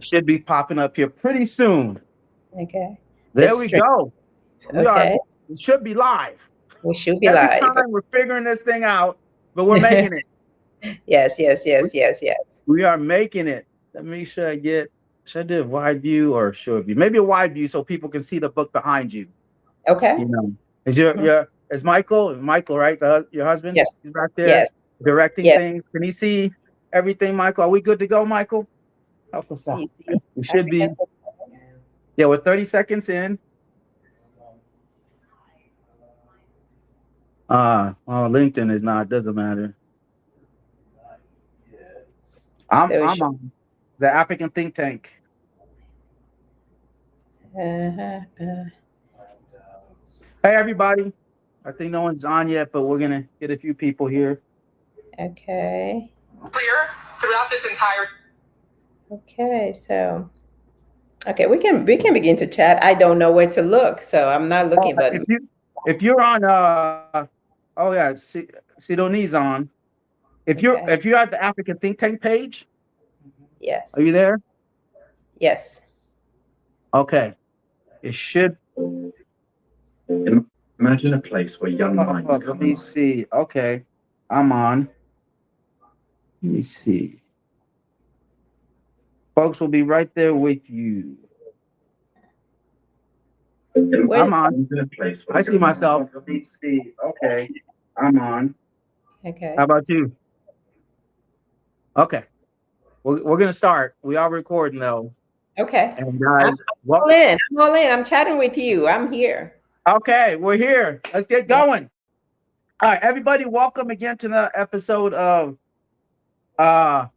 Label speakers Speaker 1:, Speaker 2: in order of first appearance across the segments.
Speaker 1: Should be popping up here pretty soon.
Speaker 2: Okay.
Speaker 1: There
Speaker 2: This
Speaker 1: we
Speaker 2: stream.
Speaker 1: go. We are.
Speaker 2: Okay.
Speaker 1: We should be live.
Speaker 2: We should be
Speaker 1: Every
Speaker 2: live.
Speaker 1: time we're figuring this thing out, but we're making it.
Speaker 2: Yes, yes,
Speaker 1: We,
Speaker 2: yes, yes, yes.
Speaker 1: we are making it. Let me sure I get. Should I do a wide view or short view? Maybe a wide view so people can see the book behind you.
Speaker 2: Okay.
Speaker 1: You know,
Speaker 2: Mhm.
Speaker 1: is Michael, right? Your husband,
Speaker 2: Yes.
Speaker 1: he's back there
Speaker 2: Yes.
Speaker 1: directing
Speaker 2: Yes.
Speaker 1: things. Can he see everything, Michael? Are we good to go, Michael? Help us out.
Speaker 2: You see
Speaker 1: We should
Speaker 2: African.
Speaker 1: be. Yeah, we're 30 seconds in. LinkedIn is not. Doesn't matter.
Speaker 2: So it
Speaker 1: I'm
Speaker 2: should.
Speaker 1: on the African think tank.
Speaker 2: Uh-huh.
Speaker 1: Hey, everybody. I think no one's on yet, but we're gonna get a few people here.
Speaker 2: Okay. Clear throughout this entire. Okay. So okay, we can begin to chat. I don't know where to look, so I'm not
Speaker 1: Oh,
Speaker 2: looking, but
Speaker 1: if you're on oh yeah, Sidoni's on. If
Speaker 2: okay.
Speaker 1: you're at the African think tank page,
Speaker 2: Yes.
Speaker 1: are you there?
Speaker 2: Yes.
Speaker 1: Okay. It should. Imagine a place where young minds. Let me see. Okay, I'm on. Let me see. Folks will be right there with you.
Speaker 2: Where's
Speaker 1: I'm on. I see myself. Let me see. Okay, I'm on. How
Speaker 2: okay.
Speaker 1: about you? Okay, we're gonna start. We are recording though,
Speaker 2: Okay.
Speaker 1: and
Speaker 2: I'm
Speaker 1: guys, well,
Speaker 2: all in. I'm all in. I'm chatting with you. I'm here.
Speaker 1: okay, we're here. Let's get
Speaker 2: Yeah.
Speaker 1: going. All right, everybody, welcome again to the episode uh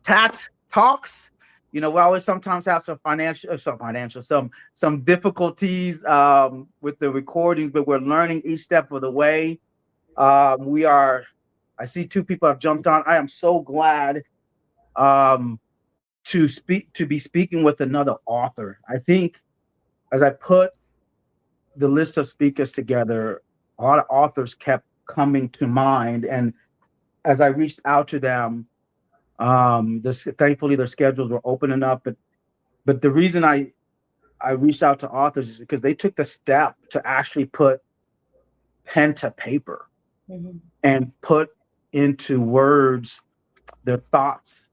Speaker 1: TATT talks. You know, we always sometimes have some difficulties with the recordings, but we're learning each step of the way. We are. I see two people have jumped on. I am so glad um, to be speaking with another author. I think as I put the list of speakers together, a lot of authors kept coming to mind, and as I reached out to them, thankfully their schedules were opening up. But the reason I reached out to authors is because they took the step to actually put pen to paper
Speaker 2: Mhm.
Speaker 1: and put into words their thoughts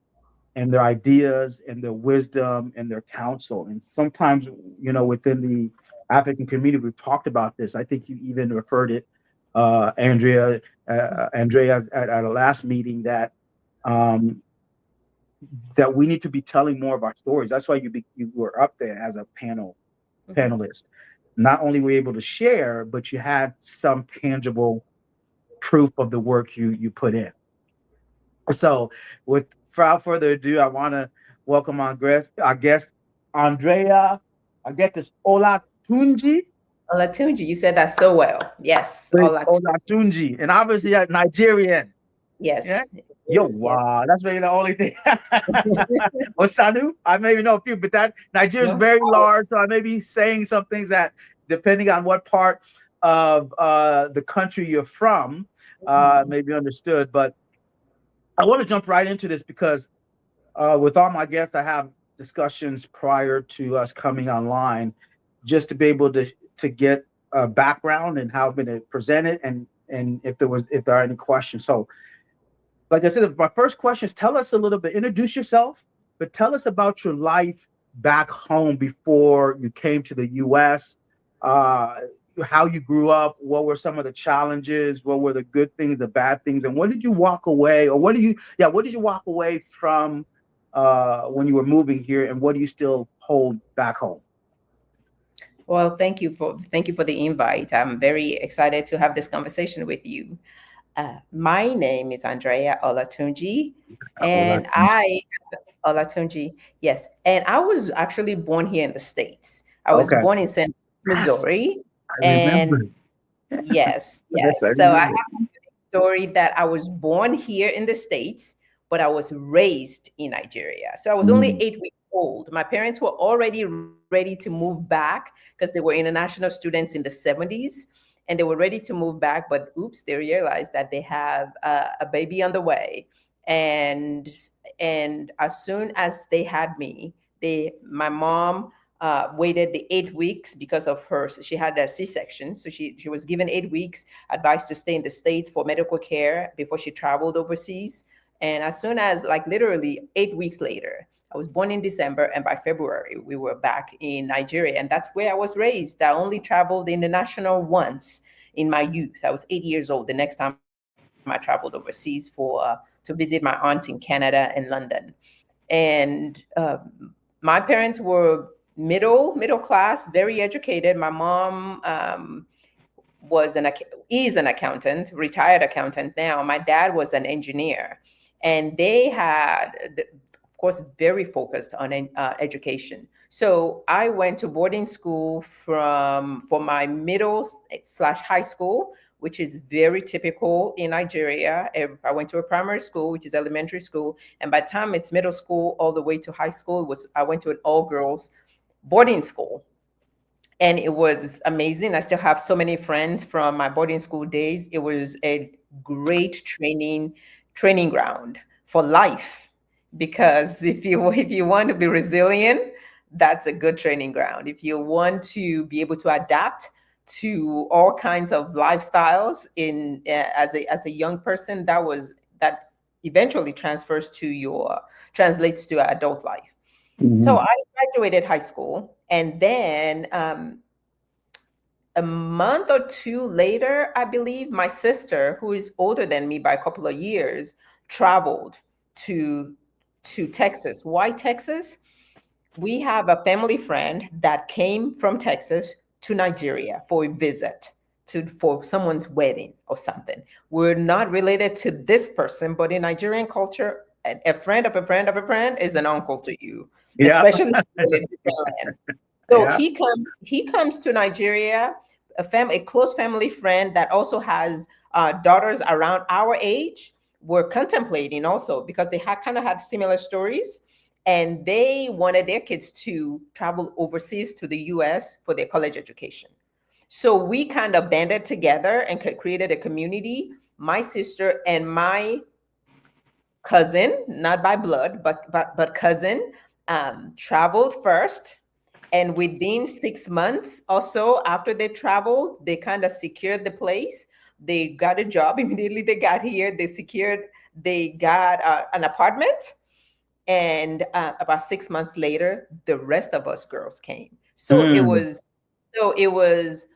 Speaker 1: and their ideas and their wisdom and their counsel. And sometimes, you know, within the African community, we've talked about this. I think you even referred it, Andrea, at a last meeting um, that we need to be telling more of our stories. That's why you were up there as a
Speaker 2: Mhm.
Speaker 1: panelist. Not only were you able to share, but you had some tangible proof of the work you put in. So, without further ado, I want to welcome our guest Andrea. I get this Olatunji.
Speaker 2: Olatunji, you said that so well. Yes,
Speaker 1: Please,
Speaker 2: Olatunji.
Speaker 1: Olatunji, and obviously a Nigerian. Yeah.
Speaker 2: Yes.
Speaker 1: Yo,
Speaker 2: Yes, yes.
Speaker 1: wow, that's maybe the only thing. Osanu, I maybe know a few, but that Nigeria is
Speaker 2: No.
Speaker 1: very
Speaker 2: Oh.
Speaker 1: large, so I may be saying some things that, depending on what part of the country you're from,
Speaker 2: Mhm.
Speaker 1: may be understood. But I want to jump right into this because with all my guests, I have discussions prior to us coming online, just to be able to get a background and how I've been presented, and if there are any questions. So, like I said, my first question is: tell us a little bit, introduce yourself, but tell us about your life back home before you came to the U.S. Uh, how you grew up, what were some of the challenges, what were the good things, the bad things, and what did you walk away, or what did you walk away from when you were moving here, and what do you still hold back home?
Speaker 2: Well, thank you for the invite. I'm very excited to have this conversation with you. My name is Andrea Olatunji,
Speaker 1: All that.
Speaker 2: and I Olatunji, yes, and I was actually born here in the States. I was
Speaker 1: Okay.
Speaker 2: born in St.
Speaker 1: Yes,
Speaker 2: Missouri,
Speaker 1: I
Speaker 2: and
Speaker 1: remember.
Speaker 2: yes,
Speaker 1: Yes, I
Speaker 2: yes. So I
Speaker 1: remember.
Speaker 2: have a story that I was born here in the States, but I was raised in Nigeria. So I was only
Speaker 1: Mm,
Speaker 2: 8 weeks old. My parents were already ready to move back because they were international students in the 70s, and they were ready to move back. But oops, they realized that they have a baby on the way. and as soon as they had me, my mom waited the 8 weeks because of her. So she had a C-section, so she was given 8 weeks, advised to stay in the States for medical care before she traveled overseas. And as soon as, like, literally 8 weeks later, I was born in December, and by February we were back in Nigeria, and that's where I was raised. I only traveled international once in my youth. I was 8 years old the next time I traveled overseas for to visit my aunt in Canada and London. And my parents were middle class, very educated. My mom was is an accountant, retired accountant now. My dad was an engineer, and they had, of course, very focused on education. So I went to boarding school for my middle slash high school, which is very typical in Nigeria. I went to a primary school, which is elementary school, and by the time it's middle school all the way to high school, I went to an all girls boarding school, and it was amazing. I still have so many friends from my boarding school days. It was a great training ground for life, because if you want to be resilient, that's a good training ground. If you want to be able to adapt to all kinds of lifestyles in as a young person, that eventually translates to your adult life. So
Speaker 1: Hmm.
Speaker 2: I graduated high school, and then a month or two later, I believe, my sister, who is older than me by a couple of years, traveled to Texas. Why Texas? We have a family friend that came from Texas to Nigeria for a visit, for someone's wedding or something. We're not related to this person, but in Nigerian culture, a friend of a friend of a friend is an uncle to you,
Speaker 1: Yeah.
Speaker 2: especially in a different land. So
Speaker 1: Yeah.
Speaker 2: he comes to Nigeria, a close family friend that also has daughters around our age. Were contemplating also, because they had kind of had similar stories, and they wanted their kids to travel overseas to the US for their college education. So we kind of banded together and created a community. My sister and my cousin, not by blood, but cousin, traveled first. And within 6 months or so after they traveled, they kind of secured the place. They got a job immediately. They got here. They got an apartment, and about 6 months later, the rest of us girls came.
Speaker 1: Mm.
Speaker 2: So it was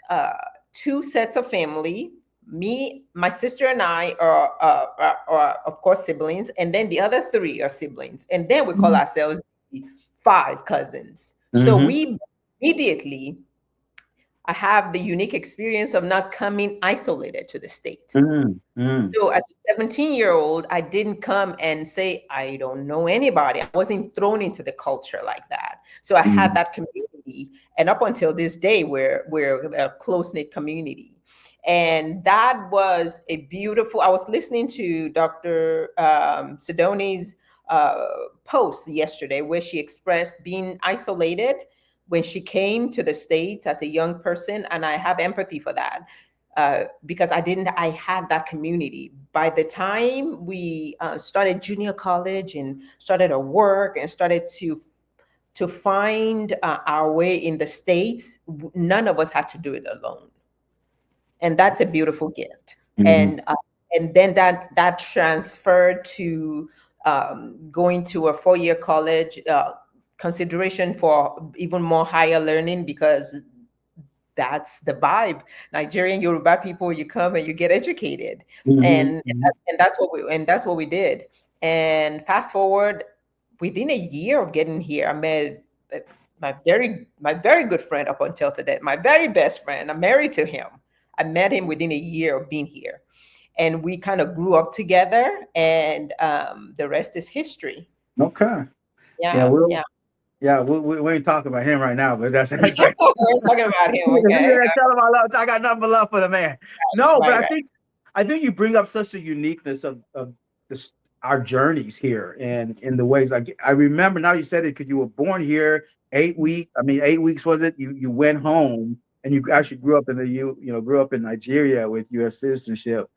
Speaker 2: uh, two sets of family. Me, my sister, and I are of course siblings, and then the other three are siblings, and then we call ourselves the five cousins. So
Speaker 1: Mm-hmm.
Speaker 2: we immediately, I have the unique experience of not coming isolated to the States.
Speaker 1: Mm. Mm.
Speaker 2: So as a 17-year-old, I didn't come and say, I don't know anybody. I wasn't thrown into the culture like that. So I had
Speaker 1: Mm.
Speaker 2: that community. And up until this day, we're a close-knit community. And that was a beautiful, I was listening to Dr. Sidoni's post yesterday, where she expressed being isolated when she came to the States as a young person. And I have empathy for that, because I had that community. By the time we started junior college and started our work and started to find our way in the States, none of us had to do it alone. And that's a beautiful gift.
Speaker 1: Mm-hmm.
Speaker 2: And then that transferred to going to a 4-year college, consideration for even more higher learning, because that's the vibe. Nigerian Yoruba people, you come and you get educated, and
Speaker 1: Mm-hmm.
Speaker 2: that's what we did. And fast forward, within a year of getting here, I met my very good friend up until today, my very best friend. I'm married to him. I met him within a year of being here, and we kind of grew up together, and the rest is history.
Speaker 1: Okay. Yeah.
Speaker 2: Yeah, yeah.
Speaker 1: Yeah. We ain't talking about him right now, but that's
Speaker 2: We're talking about him, okay?
Speaker 1: tell him I love. I got nothing but love for the man. No, but
Speaker 2: Right, right.
Speaker 1: I think you bring up such a uniqueness of this our journeys here and in the ways I remember now you said it because you were born here 8 weeks. I mean, 8 weeks was it? You went home and you actually grew up in grew up in Nigeria with U.S. citizenship.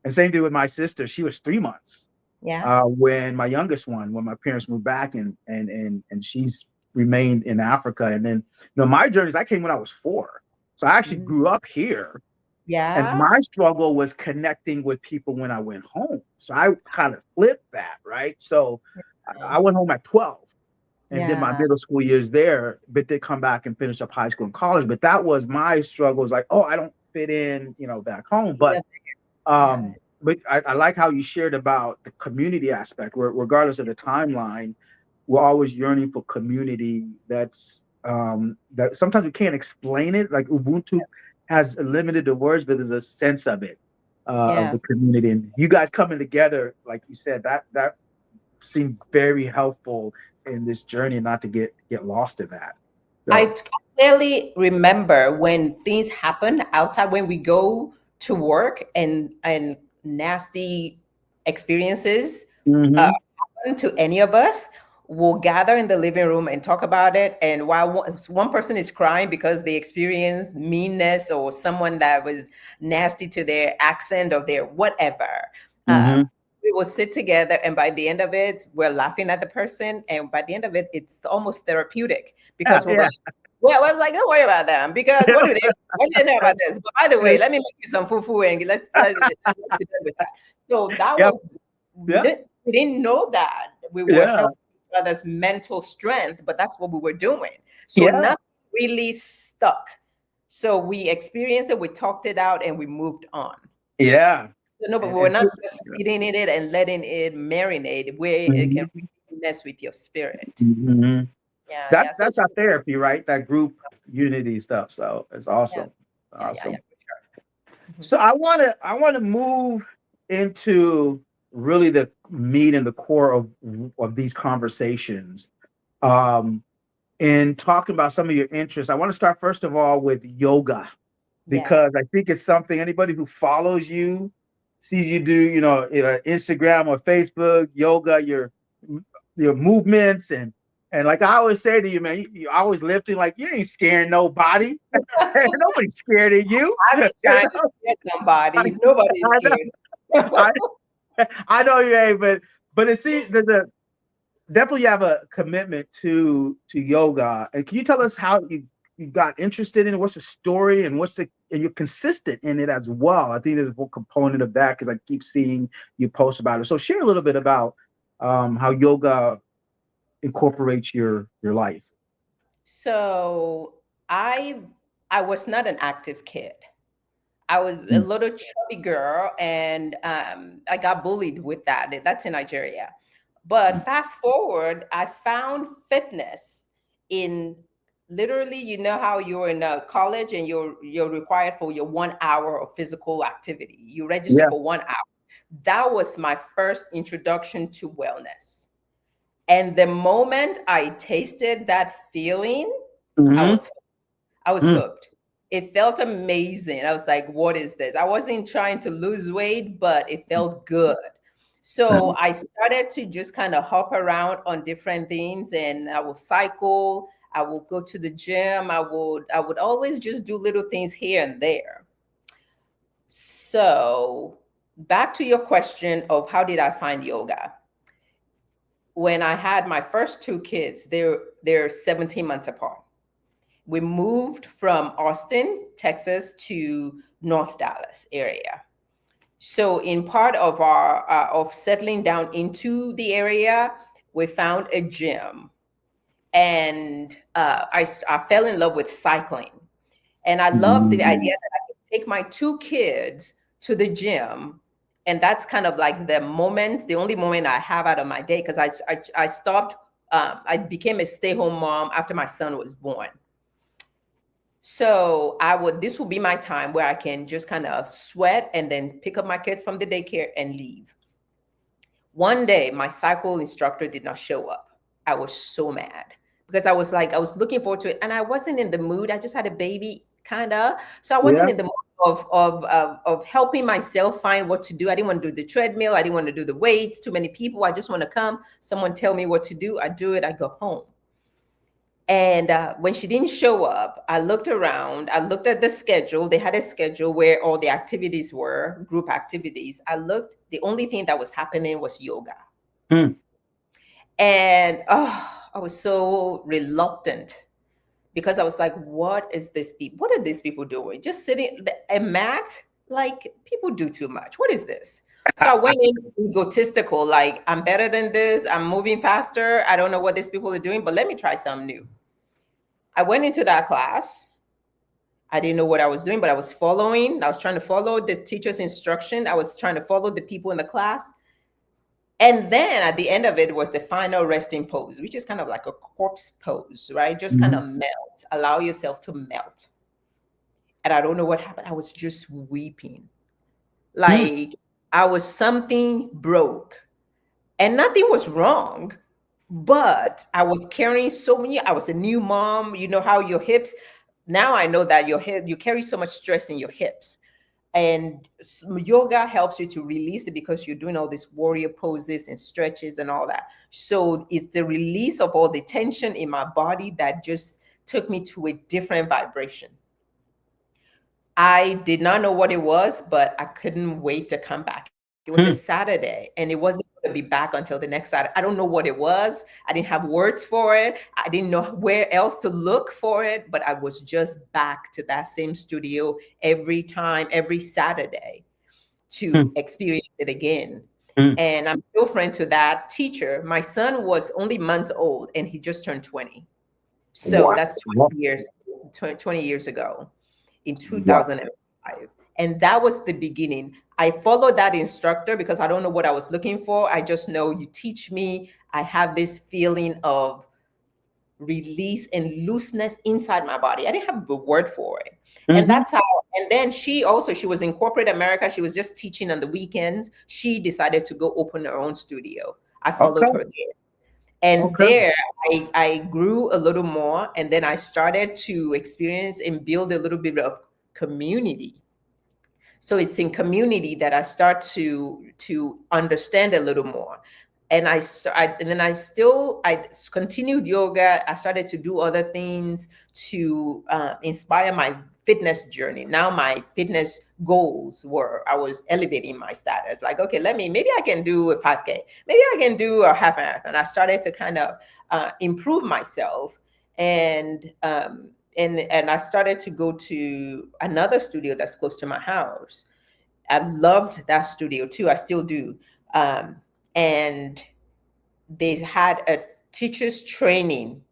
Speaker 1: And same thing with my sister. She was 3 months
Speaker 2: Yeah.
Speaker 1: when my youngest one, when my parents moved back, and she's remained in Africa. And then, my journeys, I came when I was 4. So I actually
Speaker 2: Mm.
Speaker 1: grew up here. And
Speaker 2: Yeah.
Speaker 1: my struggle was connecting with people when I went home. So I kind of flipped that, right? So I went home at 12 and did my
Speaker 2: Yeah.
Speaker 1: middle school years there, but did come back and finish up high school and college. But that was my struggle. It's like, oh, I don't fit in, back home. But
Speaker 2: Yeah. Yeah.
Speaker 1: I like how you shared about the community aspect, where regardless of the timeline, we're always yearning for community. That sometimes we can't explain it. Like Ubuntu has limited the words, but there's a sense of it, of
Speaker 2: Yeah.
Speaker 1: the community. And you guys coming together, like you said, that seemed very helpful in this journey, not to get lost in that.
Speaker 2: I
Speaker 1: So,
Speaker 2: clearly remember when things happen outside, when we go to work and nasty experiences uh,
Speaker 1: mhm.
Speaker 2: happen to any of us, we'll gather in the living room and talk about it. And while one person is crying because they experienced meanness or someone that was nasty to their accent or their whatever, uh,
Speaker 1: Mhm.
Speaker 2: we will sit together, and by the end of it, we're laughing at the person, and by the end of it, it's almost therapeutic
Speaker 1: Yeah,
Speaker 2: because we're
Speaker 1: yeah,
Speaker 2: like, well, I was like, don't worry about them because what do they know about this? But by the way, let me make you some fufu and let's be done with that. So that
Speaker 1: yep,
Speaker 2: was,
Speaker 1: yeah,
Speaker 2: we didn't know that we were
Speaker 1: yeah,
Speaker 2: helping each other's mental strength, but that's what we were doing. So
Speaker 1: yeah,
Speaker 2: nothing really stuck. So we experienced it, we talked it out, and we moved on.
Speaker 1: yeah.
Speaker 2: So no, but we're
Speaker 1: And
Speaker 2: not just sitting in it and letting it marinate, where it can
Speaker 1: mhm,
Speaker 2: really mess with your spirit.
Speaker 1: mhm.
Speaker 2: Yeah,
Speaker 1: That's
Speaker 2: yeah. So
Speaker 1: that's our therapy, right? That group unity stuff. So it's
Speaker 2: yeah,
Speaker 1: awesome,
Speaker 2: yeah.
Speaker 1: awesome.
Speaker 2: Mhm.
Speaker 1: So I want to move into really the meat and the core of these conversations. Um, and talking about some of your interests. I want to start first of all with yoga,
Speaker 2: Yeah.
Speaker 1: because I think it's something anybody who follows you, sees you do, Instagram or Facebook, yoga, your movements, and like I always say to you, man, you always lifting like you ain't scaring nobody. Nobody's scared of you.
Speaker 2: I'd be trying to scare somebody. Nobody is
Speaker 1: I know,
Speaker 2: scared.
Speaker 1: I, I know you ain't, but it seems there's a definitely you have a commitment to yoga. And can you tell us how you got interested in it? What's the story, and and you're consistent in it as well. I think there's one component of that because I keep seeing you post about it. So share a little bit about how yoga incorporates your life.
Speaker 2: So I I was not an active kid. I was a
Speaker 1: Mm.
Speaker 2: little chubby girl, and I got bullied with that. That's in Nigeria. But fast forward, I found fitness in literally, you know how you're in a college and you're required for your 1 hour of physical activity. You register
Speaker 1: Yeah.
Speaker 2: for 1 hour. That was my first introduction to wellness. And the moment I tasted that feeling, I
Speaker 1: Hmm.
Speaker 2: was I was hooked. It felt amazing. I was like, what is this? I wasn't trying to lose weight, but it felt good. So I started to just kind of hop around on different things, and I will cycle, I will go to the gym, I would always just do little things here and there. So back to your question of how did I find yoga? When I had my first two kids, they're 17 months apart. We moved from Austin, Texas to North Dallas area. So in part of our of settling down into the area, we found a gym, and I fell in love with cycling, and I loved the idea that I could take my two kids to the gym, and that's kind of like the only moment I have out of my day because I stopped. I became a stay-home mom after my son was born. So this will be my time where I can just kind of sweat and then pick up my kids from the daycare and leave. One day, my cycle instructor did not show up. I was so mad because I was like, I was looking forward to it and I wasn't in the mood. I just had a baby, kind of. So I wasn't
Speaker 1: Yeah.
Speaker 2: in the mood of helping myself find what to do. I didn't want to do the treadmill. I didn't want to do the weights. Too many people. I just want to come. Someone tell me what to do. I do it. I go home. And when she didn't show up, I looked around. I looked at the schedule. They had a schedule where all the activities were, group activities. I looked, the only thing that was happening was yoga.
Speaker 1: Hmm.
Speaker 2: And I was so reluctant because I was like, what are these people doing? Just sitting a mat, like people do too much. What is this? So I went in egotistical, like I'm better than this. I'm moving faster. I don't know what these people are doing, but let me try something new. I went into that class. I didn't know what I was doing, but I was following. I was trying to follow the teacher's instruction. I was trying to follow the people in the class. And then at the end of it was the final resting pose, which is kind of like a corpse pose, right? Just kind
Speaker 1: Mhm.
Speaker 2: of melt, allow yourself to melt. And I don't know what happened. I was just weeping.
Speaker 1: Hmm.
Speaker 2: Like I was something broke and nothing was wrong, but I was carrying so many. I was a new mom. You know how your hips, now I know that your hip, you carry so much stress in your hips. And yoga helps you to release it because you're doing all these warrior poses and stretches and all that. So it's the release of all the tension in my body that just took me to a different vibration. I did not know what it was, but I couldn't wait to come back. It was a
Speaker 1: Hmm.
Speaker 2: Saturday and it wasn't going to be back until the next Saturday. I don't know what it was. I didn't have words for it. I didn't know where else to look for it, but I was just back to that same studio every time, every Saturday
Speaker 1: Hmm.
Speaker 2: to experience it again.
Speaker 1: Hmm.
Speaker 2: And I'm still friend to that teacher. My son was only months old and he just turned 20. So
Speaker 1: Wow.
Speaker 2: that's
Speaker 1: Wow.
Speaker 2: 20 years ago in
Speaker 1: Wow.
Speaker 2: 2005. And that was the beginning. I followed that instructor because I don't know what I was looking for. I just know you teach me. I have this feeling of release and looseness inside my body. I didn't have a word for it. And
Speaker 1: Hmm.
Speaker 2: that's how, and then she was in corporate America. She was just teaching on the weekends. She decided to go open her own studio. I followed
Speaker 1: Okay.
Speaker 2: her there. And
Speaker 1: Okay.
Speaker 2: there I grew a little more. And then I started to experience and build a little bit of community. So it's in community that I start to understand a little more. And and then I continued yoga. I started to do other things to inspire my fitness journey. Now my fitness goals were, I was elevating my status. Like, okay, maybe I can do a 5K. Maybe I can do a half marathon. I started to kind of improve myself, and and I started to go to another studio that's close to my house. I loved that studio too. I still do. Um, and they had a teacher's training,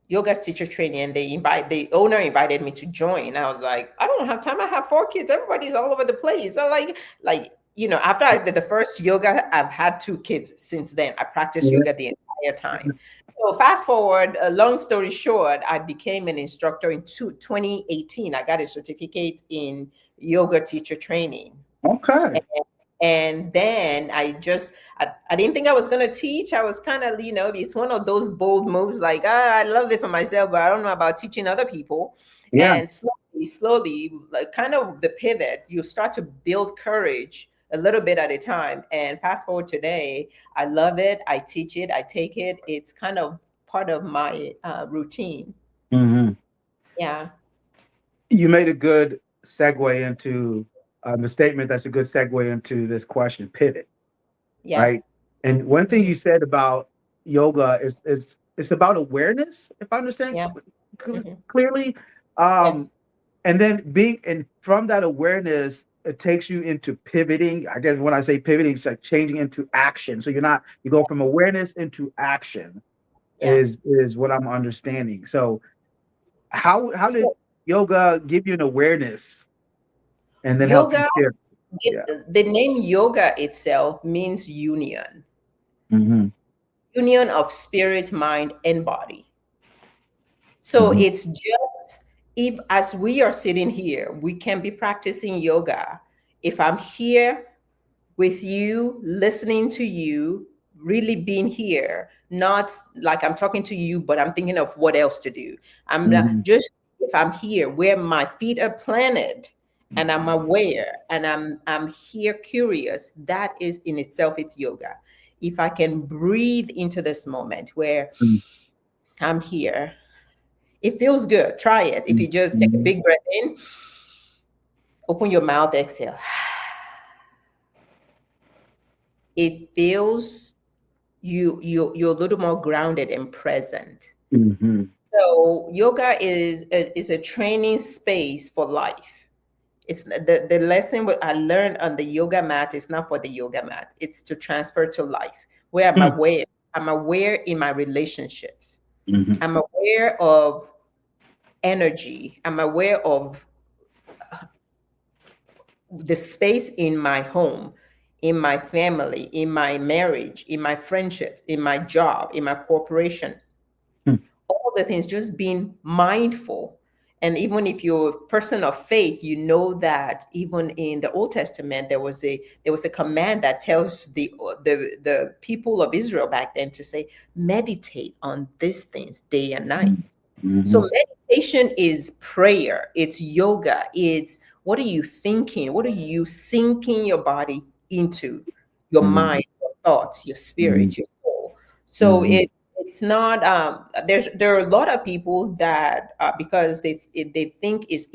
Speaker 2: yoga's teacher training, and the owner invited me to join. I was like, I don't have time. I have 4 kids. Everybody's all over the place. So after I did the first yoga, I've had 2 kids since then. I practiced
Speaker 1: Yeah.
Speaker 2: yoga the entire time. So fast forward, long story short, I became an instructor in 2018. I got a certificate in yoga teacher training.
Speaker 1: Okay.
Speaker 2: And then I didn't think I was going to teach. I was kind of, it's one of those bold moves, like, I love it for myself, but I don't know about teaching other people.
Speaker 1: Yeah.
Speaker 2: And slowly, like kind of the pivot, you start to build courage a little bit at a time. And fast forward today, I love it. I teach it. I take it. It's kind of part of my routine.
Speaker 1: Hmm.
Speaker 2: Yeah.
Speaker 1: You made a good segue into the statement. That's a good segue into this question, pivot,
Speaker 2: Yeah.
Speaker 1: right? And one thing
Speaker 2: Mhm.
Speaker 1: you said about yoga is it's about awareness, if I understand
Speaker 2: Yeah. Hmm.
Speaker 1: clearly.
Speaker 2: Yeah.
Speaker 1: Um, and then being and from that awareness, it takes you into pivoting. I guess when I say pivoting, it's like changing into action. So you go from awareness into action
Speaker 2: Yeah.
Speaker 1: is what I'm understanding. So how did
Speaker 2: So
Speaker 1: yoga give you an awareness and then help you
Speaker 2: yoga,
Speaker 1: shift? Yeah.
Speaker 2: the name yoga itself means union,
Speaker 1: Hmm.
Speaker 2: union of spirit, mind, and body. So
Speaker 1: Hmm.
Speaker 2: it's just, if as we are sitting here, we can be practicing yoga. If I'm here with you, listening to you, really being here, not like I'm talking to you, but I'm thinking of what else to do. I'm not
Speaker 1: Hmm.
Speaker 2: just, if I'm here where my feet are planted and I'm aware and I'm here curious, that is in itself, it's yoga. If I can breathe into this moment where I'm here, It feels good. Try it. If you just take a
Speaker 1: Mhm.
Speaker 2: big breath in, open your mouth, exhale. It feels you're a little more grounded and present.
Speaker 1: Mhm.
Speaker 2: So yoga is a training space for life. It's the lesson what I learned on the yoga mat is not for the yoga mat. It's to transfer to life. Where I'm
Speaker 1: Mm.
Speaker 2: aware, I'm aware in my relationships.
Speaker 1: Mhm.
Speaker 2: I'm aware of energy. I'm aware of the space in my home, in my family, in my marriage, in my friendships, in my job, in my corporation.
Speaker 1: Mm.
Speaker 2: All the things, just being mindful. And even if you're a person of faith, you know that even in the Old Testament there was a command that tells the people of Israel back then to say, meditate on these things day and night. So
Speaker 1: Mhm.
Speaker 2: meditation is prayer, it's yoga, it's what are you thinking? What are you sinking your body into? Your
Speaker 1: Mhm.
Speaker 2: mind, your thoughts, your
Speaker 1: Mhm.
Speaker 2: spirit, your soul. So
Speaker 1: Mhm.
Speaker 2: it's not there are a lot of people that because they think it's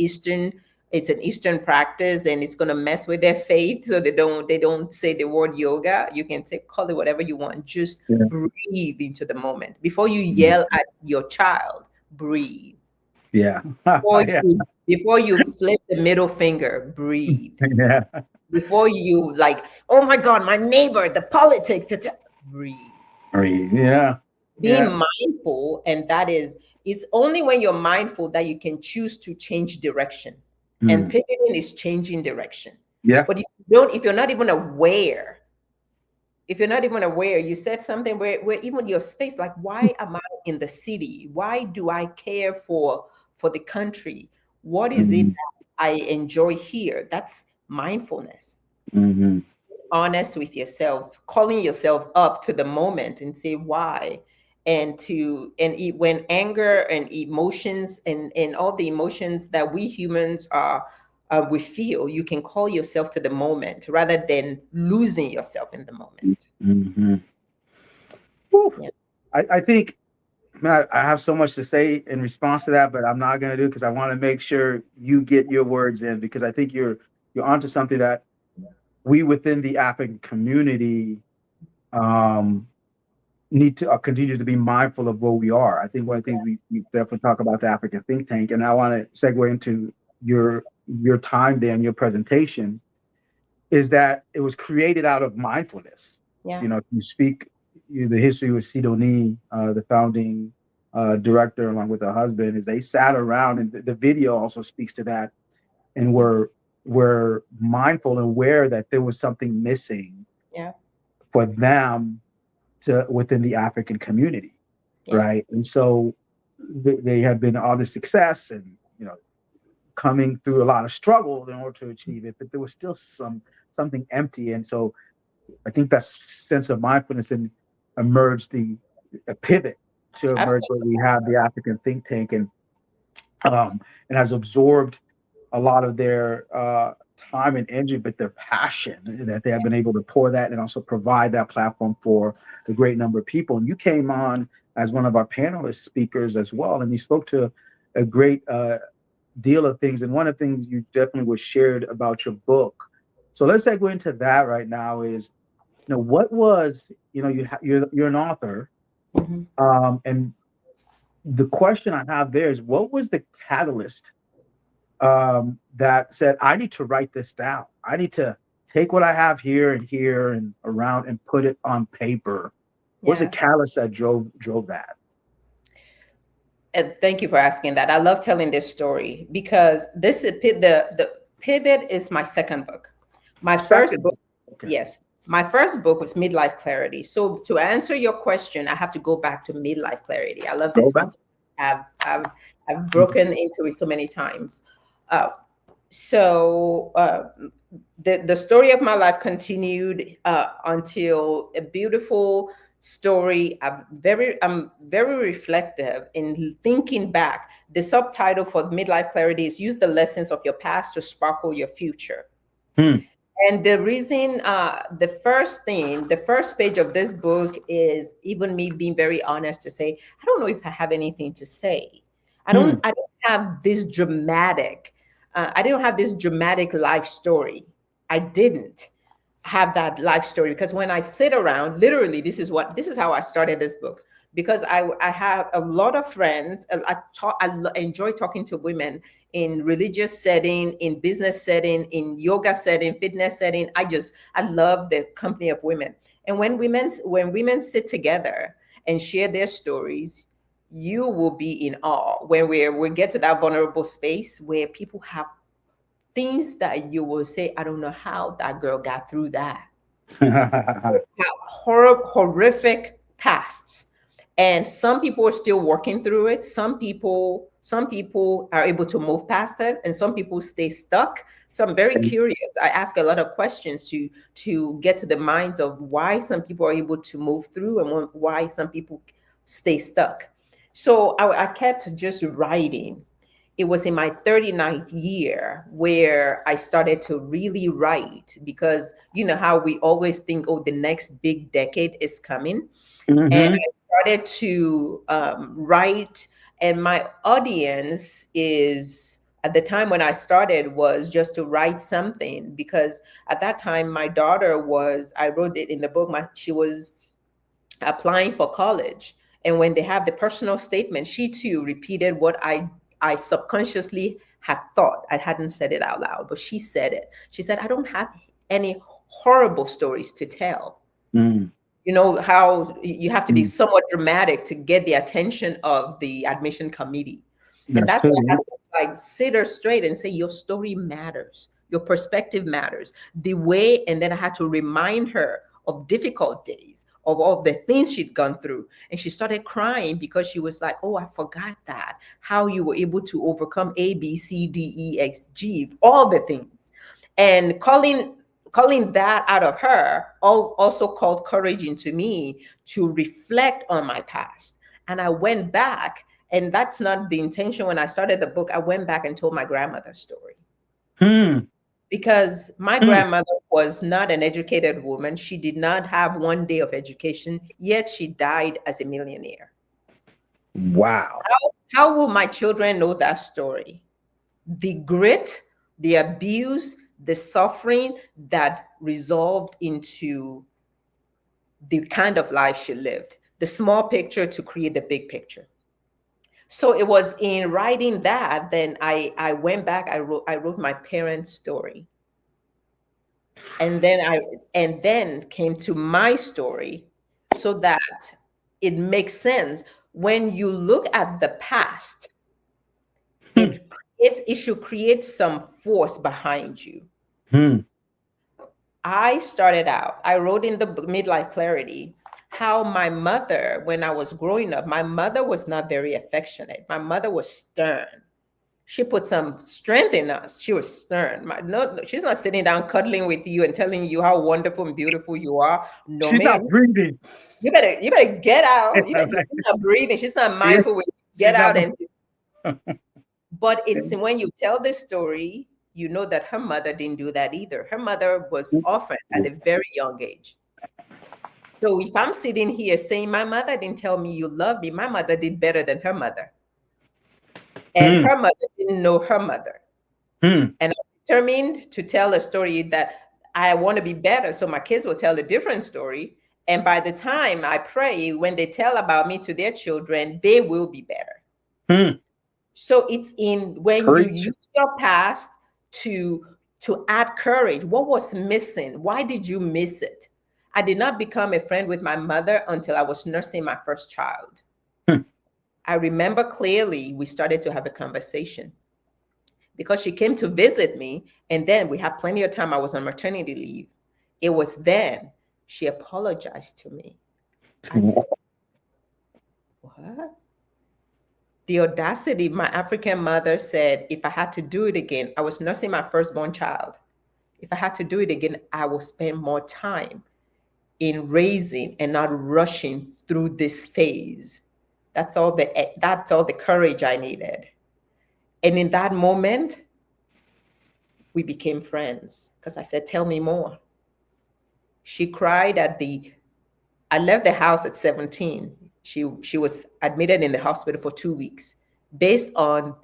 Speaker 2: an Eastern practice and it's going to mess with their faith, so they don't say the word yoga. You can say call it whatever you want, just
Speaker 1: Yeah.
Speaker 2: breathe into the moment before you
Speaker 1: Mhm.
Speaker 2: yell at your child. Breathe.
Speaker 1: Yeah.
Speaker 2: before
Speaker 1: Yeah.
Speaker 2: you before you flip the middle finger. Breathe.
Speaker 1: Yeah.
Speaker 2: Before you like, oh my god, my neighbor, the politics, breathe.
Speaker 1: Yeah.
Speaker 2: Being
Speaker 1: Yeah.
Speaker 2: mindful, and that is, it's only when you're mindful that you can choose to change direction. And
Speaker 1: Mm.
Speaker 2: pivoting is changing direction.
Speaker 1: Yeah.
Speaker 2: But if you're not even aware, you said something where even your space, like, why am I in the city? Why do I care for the country? What is it
Speaker 1: Mhm.
Speaker 2: that I enjoy here? That's mindfulness.
Speaker 1: Mhm.
Speaker 2: Honest with yourself, calling yourself up to the moment and say why. When anger and emotions and all the emotions that we humans are we feel, you can call yourself to the moment rather than losing yourself in the moment.
Speaker 1: Mhm. Whew.
Speaker 2: Yeah.
Speaker 1: I think, Matt, I have so much to say in response to that, but I'm not going to do because I want to make sure you get your words in because I think you're onto something that we within the African community um, need to continue to be mindful of where we are. I think one of the things we definitely talk about the African think tank, and I want to segue into your time there and your presentation is that it was created out of mindfulness.
Speaker 2: Yeah.
Speaker 1: You know, you speak the history with Sidonie, the founding director, along with her husband, is they sat around, and the video also speaks to that, and
Speaker 2: Yeah.
Speaker 1: were mindful and aware that there was something missing
Speaker 2: Yeah.
Speaker 1: for them to within the African community,
Speaker 2: Yeah.
Speaker 1: right? And so they had been all this success, and coming through a lot of struggle in order to achieve it, but there was still something empty, and so I think that sense of mindfulness and emerged a pivot to emerge where
Speaker 2: Absolutely.
Speaker 1: we have the African think tank and has absorbed a lot of their time and energy, but their passion that they have been able to pour that and also provide that platform for a great number of people. And you came on as one of our panelist speakers as well, and you spoke to a great deal of things. And one of the things you definitely was shared about your book. So let's go into that right now. Is what was you're an author,
Speaker 2: Mhm.
Speaker 1: and the question I have there is what was the catalyst that said I need to write this down. I need to take what I have here and around and put it on paper. What was the
Speaker 2: Yeah.
Speaker 1: catalyst that drove that?
Speaker 2: And thank you for asking that. I love telling this story because the pivot is my second book. My first
Speaker 1: Second,
Speaker 2: book,
Speaker 1: okay,
Speaker 2: yes, my first book was Midlife Clarity. So to answer your question, I have to go back to Midlife Clarity. I love
Speaker 1: go
Speaker 2: this one.
Speaker 1: back.
Speaker 2: So I've broken into it so many times. Uh, so the story of my life continued until a beautiful story. I'm very reflective in thinking back. The subtitle for Midlife Clarity is Use the Lessons of Your Past to Sparkle Your Future.
Speaker 1: Hmm.
Speaker 2: And the reason, the first page of this book is even me being very honest to say, I don't know if I have anything to say.
Speaker 1: Hmm.
Speaker 2: I don't have this dramatic, I didn't have this dramatic life story. I didn't have that life story because when I sit around, literally, this is how I started this book. Because I have a lot of friends. And enjoy talking to women in religious setting, in business setting, in yoga setting, fitness setting. I love the company of women. And when women sit together and share their stories, you will be in awe when we get to that vulnerable space where people have things that you will say, I don't know how that girl got through that. Have horrific pasts, and some people are still working through it. Some people are able to move past it, and some people stay stuck. So I'm very curious. I ask a lot of questions to get to the minds of why some people are able to move through and why some people stay stuck. So I kept just writing. It was in my 39th year where I started to really write, because you know how we always think, oh, the next big decade is coming. And
Speaker 1: Hmm.
Speaker 2: I started to write, and my audience is, at the time when I started, was just to write something, because at that time my daughter was, I wrote it in the book, she was applying for college. And when they have the personal statement, she too repeated what I subconsciously had thought. I hadn't said it out loud, but she said it. She said, I don't have any horrible stories to tell.
Speaker 1: Hmm.
Speaker 2: You know how you have to be
Speaker 1: Hmm.
Speaker 2: somewhat dramatic to get the attention of the admission committee. And
Speaker 1: That's
Speaker 2: that's why I
Speaker 1: true.
Speaker 2: have to like sit her straight and say, your story matters, your perspective matters. The way, and then I had to remind her of difficult days, of all the things she'd gone through. And she started crying because she was like, oh, I forgot that. How you were able to overcome A, B, C, D, E, X, G, all the things. And calling that out of her also called courage into me to reflect on my past. And I went back, and that's not the intention. When I started the book, I went back and told my grandmother's story,
Speaker 1: Hmm.
Speaker 2: because my
Speaker 1: Hmm.
Speaker 2: grandmother was not an educated woman. She did not have one day of education, yet she died as a millionaire.
Speaker 1: Wow.
Speaker 2: How will my children know that story? The grit, the abuse, the suffering that resolved into the kind of life she lived, the small picture to create the big picture. So it was in writing that, then I went back, I wrote my parents' story. And then came to my story, so that it makes sense. When you look at the past,
Speaker 1: Hmm.
Speaker 2: it should create some force behind you.
Speaker 1: Hmm.
Speaker 2: I started out, I wrote in the Midlife Clarity how my mother, when I was growing up, my mother was not very affectionate. My mother was stern. She put some strength in us. She was stern. No, she's not sitting down cuddling with you and telling you how wonderful and beautiful you are. No,
Speaker 1: She's
Speaker 2: ma'am.
Speaker 1: not breathing.
Speaker 2: You better get out.
Speaker 1: That's right.
Speaker 2: She's not breathing. She's not
Speaker 1: Yeah,
Speaker 2: mindful. With
Speaker 1: she's
Speaker 2: get
Speaker 1: not.
Speaker 2: out. And but it's when you tell this story, you know that her mother didn't do that either. Her mother was orphaned at a very young age. So if I'm sitting here saying my mother didn't tell me you love me, my mother did better than her mother. And
Speaker 1: Hmm.
Speaker 2: her mother didn't know her mother.
Speaker 1: Hmm.
Speaker 2: And I'm determined to tell a story that I want to be better. So my kids will tell a different story. And by the time I pray, when they tell about me to their children, they will be better.
Speaker 1: Hmm.
Speaker 2: So it's in when you
Speaker 1: Preach.
Speaker 2: use your past to add courage. What was missing? Why did you miss it? I did not become a friend with my mother until I was nursing my first child.
Speaker 1: Hmm.
Speaker 2: I remember clearly we started to have a conversation because she came to visit me, and then we had plenty of time. I was on maternity leave. It was then she apologized to me. I said, what? The audacity. My African mother said, if I had to do it again, I was nursing my firstborn child. If I had to do it again, I will spend more time in raising and not rushing through this phase. That's all the courage I needed. And in that moment, we became friends because I said, tell me more. She cried I left the house at 17. She was admitted in the hospital for 2 weeks. based on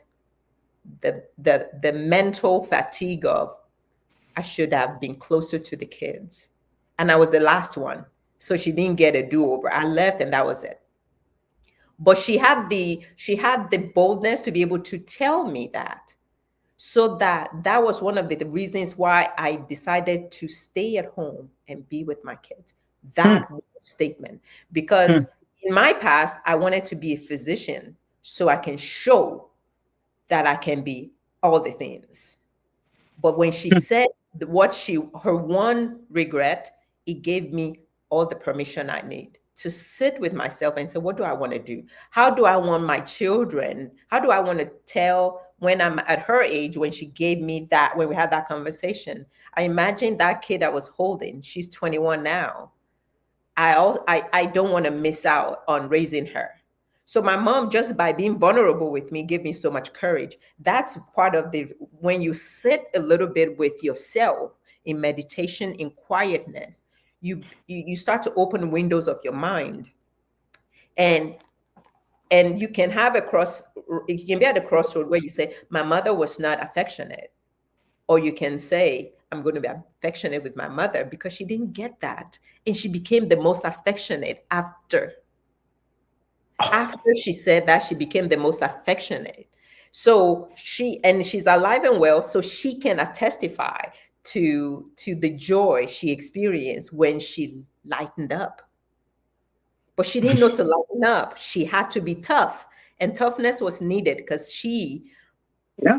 Speaker 2: the mental fatigue of I should have been closer to the kids. And I was the last one. So she didn't get a do-over. I left and that was it. But she had the boldness to be able to tell me that. So that was one of the reasons why I decided to stay at home and be with my kids.
Speaker 1: Hmm.
Speaker 2: That was a statement. Because
Speaker 1: Hmm.
Speaker 2: in my past, I wanted to be a physician so I can show that I can be all the things. But when she
Speaker 1: Hmm.
Speaker 2: said her one regret, it gave me all the permission I need to sit with myself and say, what do I want to do? How do I want my children? How do I want to tell when I'm at her age, when she gave me that, when we had that conversation? I imagine that kid I was holding, she's 21 now. I don't want to miss out on raising her. So my mom, just by being vulnerable with me, gave me so much courage. That's part of the when you sit a little bit with yourself in meditation, in quietness, you start to open windows of your mind, and you can have a cross. You can be at a crossroad where you say, "My mother was not affectionate," or you can say, I'm going to be affectionate with my mother because she didn't get that. And she became the most affectionate after. After she said that, she became the most affectionate. So she's alive and well, so she can testify to the joy she experienced when she lightened up. But she didn't know to lighten up. She had to be tough. And toughness was needed because
Speaker 1: Yeah.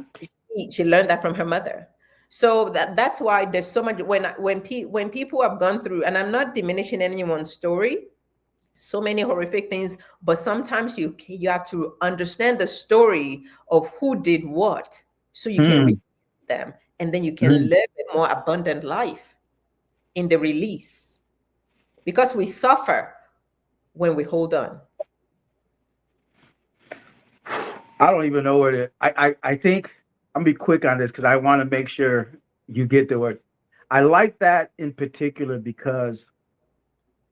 Speaker 2: she learned that from her mother. So that's why there's so much when people have gone through, and I'm not diminishing anyone's story, so many horrific things, but sometimes you have to understand the story of who did what so you can
Speaker 1: Hmm.
Speaker 2: release them, and then you can
Speaker 1: Hmm.
Speaker 2: live a more abundant life in the release, because we suffer when we hold on.
Speaker 1: I don't even know where to. I think I'm gonna be quick on this because I want to make sure you get the word. I like that in particular because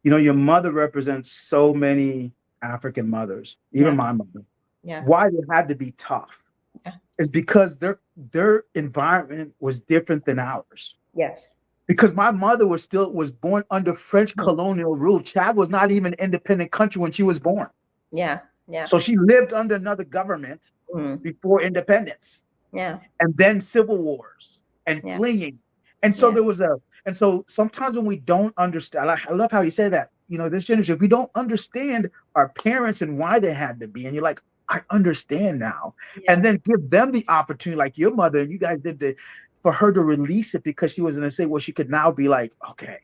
Speaker 1: your mother represents so many African mothers, even
Speaker 2: Yeah,
Speaker 1: my mother.
Speaker 2: yeah,
Speaker 1: Why they had to be tough
Speaker 2: yeah.
Speaker 1: is because their environment was different than ours.
Speaker 2: Yes.
Speaker 1: Because my mother was born under French
Speaker 2: Mhm.
Speaker 1: colonial rule. Chad was not even an independent country when she was born.
Speaker 2: Yeah, yeah.
Speaker 1: So she lived under another government
Speaker 2: Mm.
Speaker 1: before independence,
Speaker 2: Yeah,
Speaker 1: and then civil wars and
Speaker 2: yeah,
Speaker 1: fleeing. And so
Speaker 2: yeah,
Speaker 1: there was and so sometimes when we don't understand, I love how you say that, this generation, if we don't understand our parents and why they had to be, and you're like, I understand now. And
Speaker 2: yeah,
Speaker 1: then give them the opportunity, like your mother, and you guys did for her to release it because she was in a state where she could now be like, okay,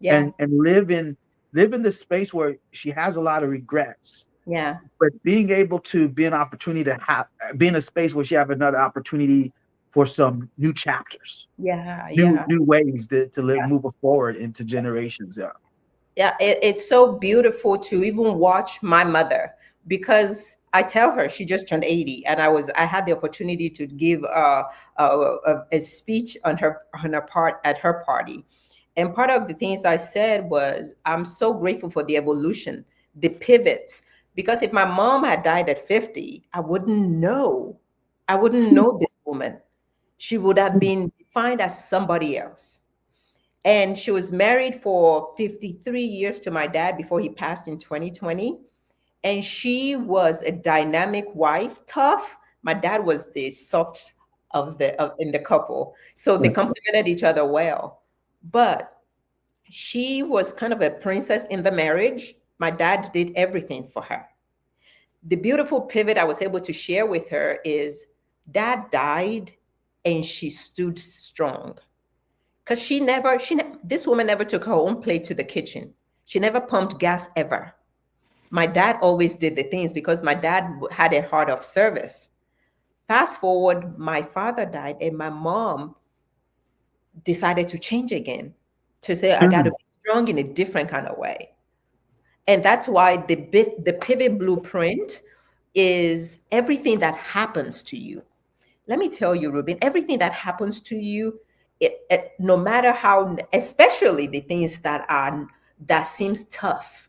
Speaker 2: yeah,
Speaker 1: and live in the space where she has a lot of regrets,
Speaker 2: yeah,
Speaker 1: but being able to be an opportunity to be in a space where she have another opportunity for some new chapters,
Speaker 2: yeah,
Speaker 1: new
Speaker 2: yeah.
Speaker 1: new ways to live, move forward into generations. Yeah.
Speaker 2: Yeah, it's so beautiful to even watch my mother, because I tell her she just turned 80, and I had the opportunity to give a speech on her part at her party. And part of the things I said was, I'm so grateful for the evolution, the pivots, because if my mom had died at 50, I wouldn't know this woman. She would have been defined as somebody else. And she was married for 53 years to my dad before he passed in 2020. And she was a dynamic wife, tough. My dad was the soft in the couple. So they complemented each other well. But she was kind of a princess in the marriage. My dad did everything for her. The beautiful pivot I was able to share with her is, dad died and she stood strong, because this woman never took her own plate to the kitchen. She never pumped gas ever. My dad always did the things because my dad had a heart of service. Fast forward, my father died, and my mom decided to change again, to say, I got to
Speaker 1: Mhm.
Speaker 2: be strong in a different kind of way. And that's why the pivot blueprint is everything that happens to you. Let me tell you, Ruben, everything that happens to you, no matter how, especially the things that seems tough,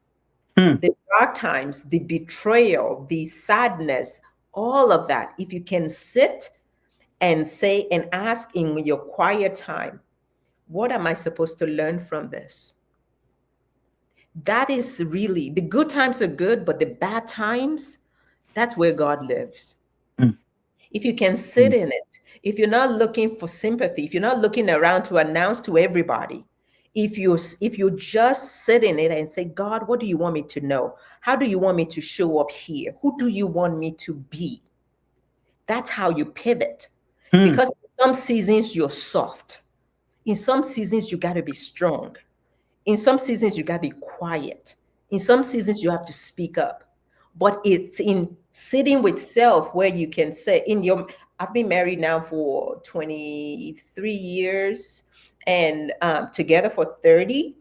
Speaker 1: Hmm.
Speaker 2: the dark times, the betrayal, the sadness, all of that, if you can sit and say and ask in your quiet time, what am I supposed to learn from this? That is really, the good times are good, but the bad times, that's where God lives.
Speaker 1: Mm,
Speaker 2: If you can sit
Speaker 1: mm,
Speaker 2: in it, if you're not looking for sympathy, if you're not looking around to announce to everybody, if you just sit in it and say, God, what do you want me to know? How do you want me to show up here? Who do you want me to be? That's how you pivot.
Speaker 1: mm,
Speaker 2: Because in some seasons you're soft. In some seasons you got to be strong. In some seasons you got to be quiet. In some seasons you have to speak up. But it's in sitting with self where you can say, in your, I've been married now for 23 years and together for 30.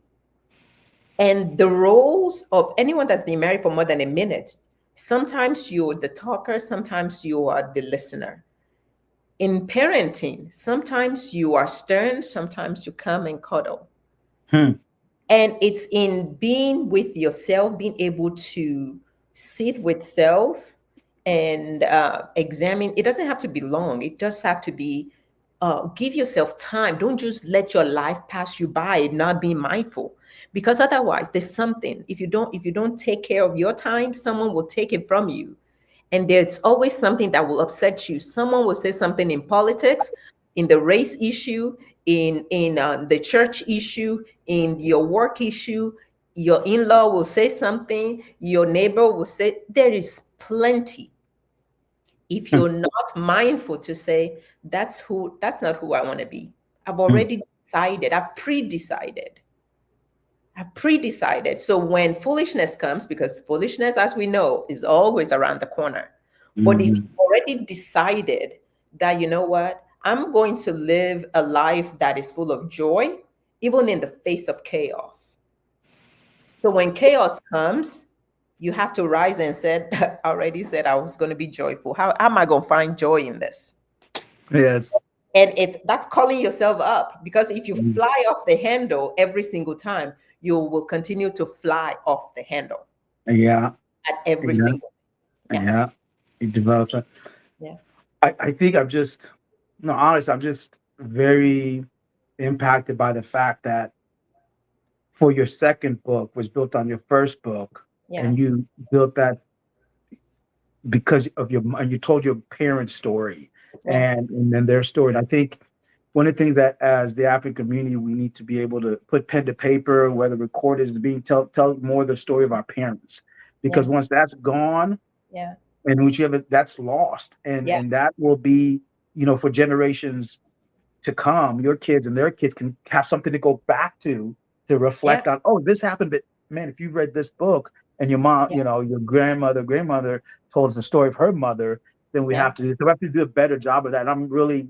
Speaker 2: And the roles of anyone that's been married for more than a minute, sometimes you're the talker, sometimes you are the listener. In parenting, sometimes you are stern, sometimes you come and cuddle.
Speaker 1: mm,
Speaker 2: And it's in being with yourself, being able to sit with self and examine. It doesn't have to be long, it just have to be, give yourself time. Don't just let your life pass you by, not being mindful. Because otherwise there's something, if you don't take care of your time, someone will take it from you. And there's always something that will upset you. Someone will say something in politics, in the race issue, in the church issue, in your work issue. Your in-law will say something, your neighbor will say. There is plenty. If
Speaker 1: mm,
Speaker 2: you're not mindful to say, that's not who I want to be. I've
Speaker 1: mm,
Speaker 2: already decided, I've pre-decided. So when foolishness comes, because foolishness, as we know, is always around the corner. But if
Speaker 1: mm,
Speaker 2: you've already decided that, you know what, I'm going to live a life that is full of joy, even in the face of chaos. So when chaos comes, you have to rise and said, I already said I was going to be joyful. How am I going to find joy in this?
Speaker 1: yes.
Speaker 2: And that's calling yourself up, because if you
Speaker 1: Mm,
Speaker 2: fly off the handle every single time, you will continue to fly off the handle
Speaker 1: yeah.
Speaker 2: at every
Speaker 1: Yeah.
Speaker 2: single. Yeah.
Speaker 1: Yeah. It develops.
Speaker 2: Yeah.
Speaker 1: I think I'm just, no, honest, I'm just very impacted by the fact that for your second book was built on your first book,
Speaker 2: Yeah.
Speaker 1: and you built that because of your, and you told your parents' story
Speaker 2: Yeah.
Speaker 1: and then their story. And I think one of the things that as the African community, we need to be able to put pen to paper, whether recorded is being tell more the story of our parents.
Speaker 2: Yeah.
Speaker 1: Because once that's gone,
Speaker 2: Yeah.
Speaker 1: and whichever that's lost,
Speaker 2: Yeah.
Speaker 1: and that will be, for generations to come, your kids and their kids can have something to go back to
Speaker 2: Yeah.
Speaker 1: reflect on. Oh, this happened, but man, if you read this book and your mom,
Speaker 2: Yeah.
Speaker 1: your grandmother told us the story of her mother, then
Speaker 2: Yeah.
Speaker 1: we have to do a better job of that. And I'm really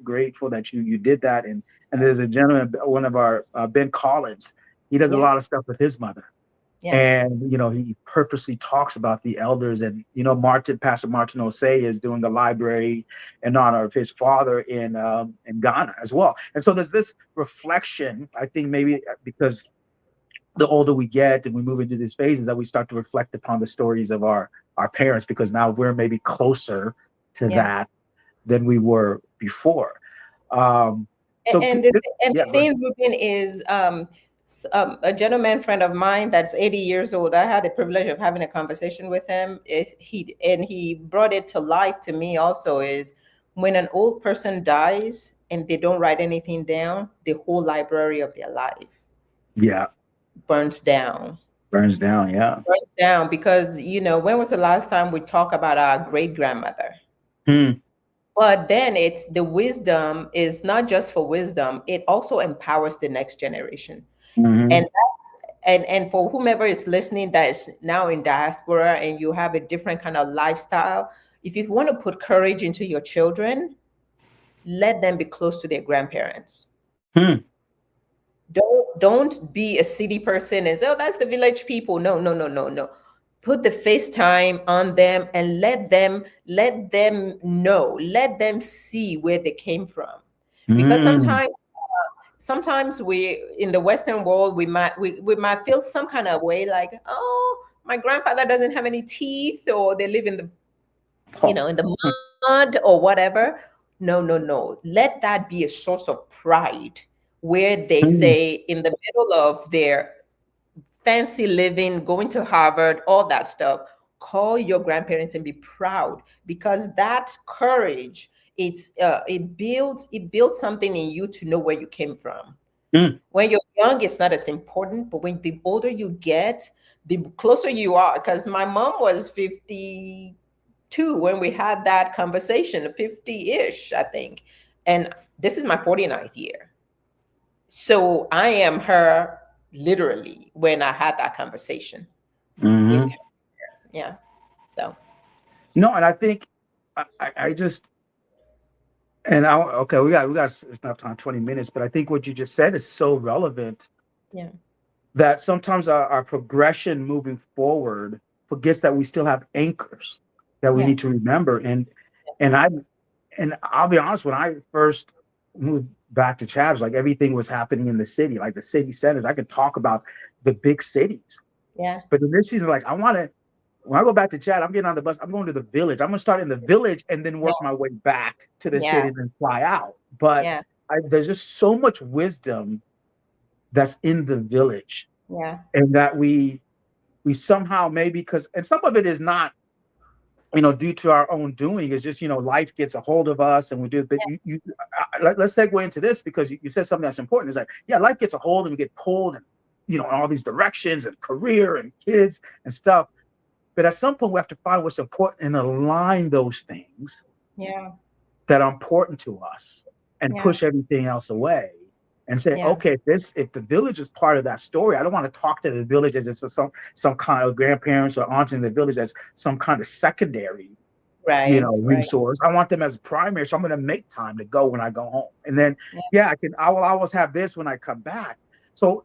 Speaker 1: grateful that you did that. And there's a gentleman, one of our Ben Collins, he does a
Speaker 2: Yeah.
Speaker 1: lot of stuff with his mother,
Speaker 2: Yeah.
Speaker 1: and he purposely talks about the elders. And Pastor Martin Osei is doing a library in honor of his father in Ghana as well. And so there's this reflection, I think, maybe because the older we get and we move into these phases, that we start to reflect upon the stories of our parents, because now we're maybe closer to
Speaker 2: Yeah.
Speaker 1: that than we were before. um so
Speaker 2: And the, and
Speaker 1: yeah,
Speaker 2: the
Speaker 1: go ahead.
Speaker 2: thing, Ruben, is a gentleman friend of mine that's 80 years old. I had the privilege of having a conversation with him. He brought it to life to me also, is when an old person dies and they don't write anything down, the whole library of their life
Speaker 1: Yeah,
Speaker 2: burns down.
Speaker 1: burns down. Yeah.
Speaker 2: Burns down because, when was the last time we talked about our great grandmother?
Speaker 1: Hmm.
Speaker 2: But then it's the wisdom is not just for wisdom, it also empowers the next generation.
Speaker 1: Hmm.
Speaker 2: And and for whomever is listening that is now in diaspora and you have a different kind of lifestyle, if you want to put courage into your children, let them be close to their grandparents.
Speaker 1: Hmm.
Speaker 2: Don't be a city person and say, oh, that's the village people. No, no, no, no, no. Put the FaceTime on them and let them know, let them see where they came from. Because
Speaker 1: Hmm.
Speaker 2: sometimes we in the Western world we might feel some kind of way, like, oh, my grandfather doesn't have any teeth, or they live in the in the mud or whatever. No, no, no. Let that be a source of pride where they
Speaker 1: Mm,
Speaker 2: say in the middle of their fancy living, going to Harvard, all that stuff, call your grandparents and be proud because that courage, it builds something in you to know where you came from.
Speaker 1: mm,
Speaker 2: When you're young, it's not as important, but when the older you get, the closer you are. Because my mom was 52 when we had that conversation, 50-ish, I think. And this is my 49th year. So I am her literally when I had that conversation with
Speaker 1: hmm.
Speaker 2: her. Yeah. So
Speaker 1: No, and I think I just and I okay, we got enough time, 20 minutes, but I think what you just said is so relevant
Speaker 2: yeah,
Speaker 1: that sometimes our progression moving forward forgets that we still have anchors that we
Speaker 2: yeah,
Speaker 1: need to remember. And I and I'll be honest, when I first moved back to Chavs, like everything was happening in the city, like the city centers. I could talk about the big cities.
Speaker 2: yeah,
Speaker 1: But in this season, like I want to when I go back to Chad, I'm getting on the bus. I'm going to the village. I'm gonna start in the village and then
Speaker 2: yeah,
Speaker 1: work my way back to the
Speaker 2: yeah,
Speaker 1: city and then fly out. But
Speaker 2: yeah,
Speaker 1: there's just so much wisdom that's in the village,
Speaker 2: yeah,
Speaker 1: and that we somehow maybe because and some of it is not due to our own doing. It's just life gets a hold of us and we do. But let's segue into this because you said something that's important. It's like yeah, life gets a hold and we get pulled and in all these directions and career and kids and stuff. But at some point, we have to find what's important and align those things
Speaker 2: yeah,
Speaker 1: that are important to us and
Speaker 2: yeah,
Speaker 1: push everything else away and say,
Speaker 2: yeah.
Speaker 1: okay, if the village is part of that story, I don't want to talk to the village as some kind of grandparents or aunts in the village as some kind of secondary,
Speaker 2: Right, right.
Speaker 1: resource. I want them as primary. So I'm going to make time to go when I go home. And then,
Speaker 2: Yeah,
Speaker 1: yeah, I will always have this when I come back. So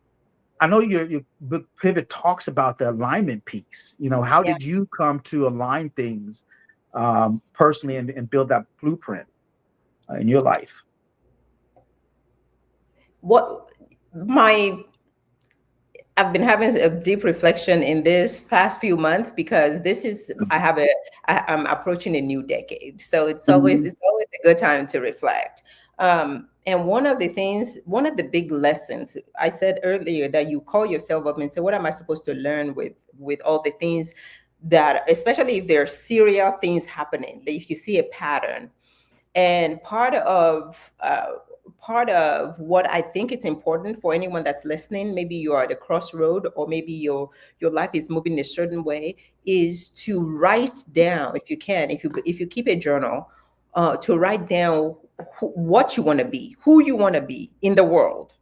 Speaker 1: I know your book pivot talks about the alignment piece. How
Speaker 2: yeah.
Speaker 1: did you come to align things personally and build that blueprint in your life?
Speaker 2: What my I've been having a deep reflection in this past few months because this is I'm approaching a new decade, so it's always
Speaker 1: Mhm.
Speaker 2: it's always a good time to reflect. And one of the big lessons I said earlier that you call yourself up and say, "What am I supposed to learn with all the things that, especially if there are serial things happening, that if you see a pattern." And part of what I think it's important for anyone that's listening, maybe you are at a crossroad or maybe your life is moving a certain way, is to write down, if you can, if you keep a journal, to write down what you want to be, who you want to be in the world.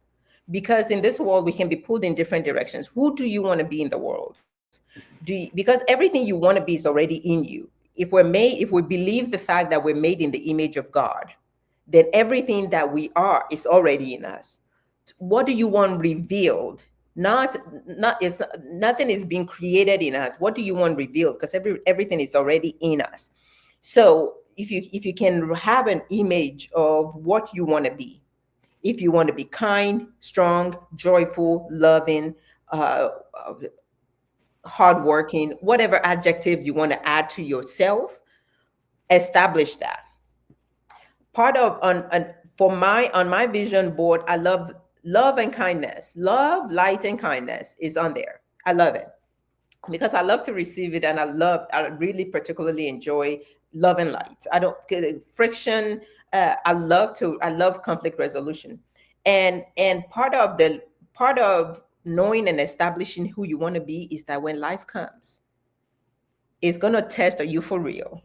Speaker 2: Because in this world we can be pulled in different directions. Who do you want to be in the world? Because everything you want to be is already in you. If we believe the fact that we're made in the image of God, then everything that we are is already in us. What do you want revealed? Not it's Nothing is being created in us. What do you want revealed? Because everything is already in us. So if you can have an image of what you want to be, if you want to be kind, strong, joyful, loving, uh, hardworking, whatever adjective you want to add to yourself, establish that. Part of on for my on my vision board, I love and kindness. Love, light, and kindness is on there. I love it because I love to receive it, and I really particularly enjoy love and light. I don't get friction. I love conflict resolution, and part of knowing and establishing who you want to be is that when life comes, it's gonna test, are you for real?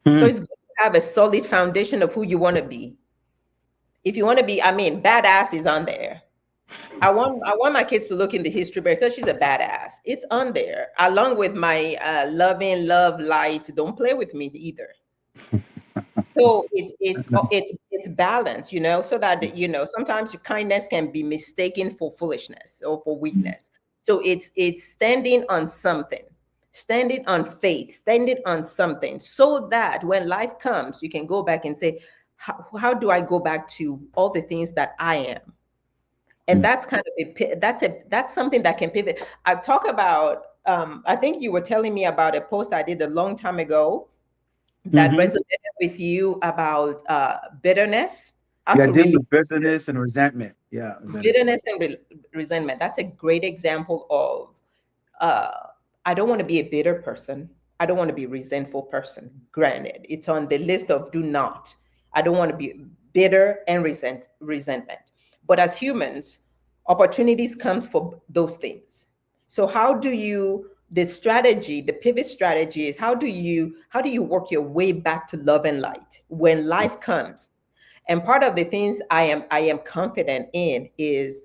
Speaker 2: So
Speaker 1: Hmm.
Speaker 2: it's good to have a solid foundation of who you want to be. If you want to be, I mean, badass is on there. I want my kids to look in the history book. It says she's a badass. It's on there, along with my loving, love, light. Don't play with me either. So it's balance, so that sometimes your kindness can be mistaken for foolishness or for weakness. So it's standing on faith, standing on something, so that when life comes, you can go back and say, how do I go back to all the things that I am? And that's kind of that's something that can pivot. I talk about. I think you were telling me about a post I did a long time ago that
Speaker 1: Mm-hmm.
Speaker 2: resonated with you about bitterness, how
Speaker 1: Yeah,
Speaker 2: to
Speaker 1: dealing
Speaker 2: really
Speaker 1: with bitterness and resentment. Yeah, resentment.
Speaker 2: bitterness and resentment. That's a great example of uh, I don't want to be a bitter person. I don't want to be a resentful person. Granted, it's on the list of do not. I don't want to be bitter and resentment. But as humans, opportunities comes for those things. So how do you the strategy, the pivot strategy is how do you work your way back to love and light when life comes? And part of the things I am confident in is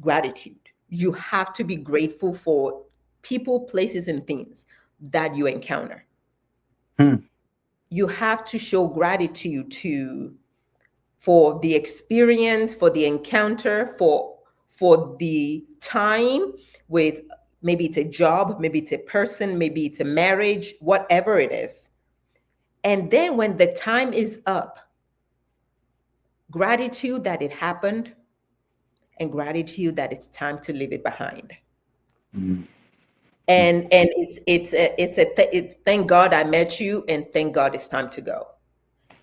Speaker 2: gratitude. You have to be grateful for people, places, and things that you encounter.
Speaker 1: Hmm.
Speaker 2: You have to show gratitude to for the experience, for the encounter, for the time with maybe it's a job, maybe it's a person, maybe it's a marriage, whatever it is. And then when the time is up, gratitude that it happened and gratitude that it's time to leave it behind.
Speaker 1: Mm-hmm.
Speaker 2: And it's thank God I met you, and thank God it's time to go.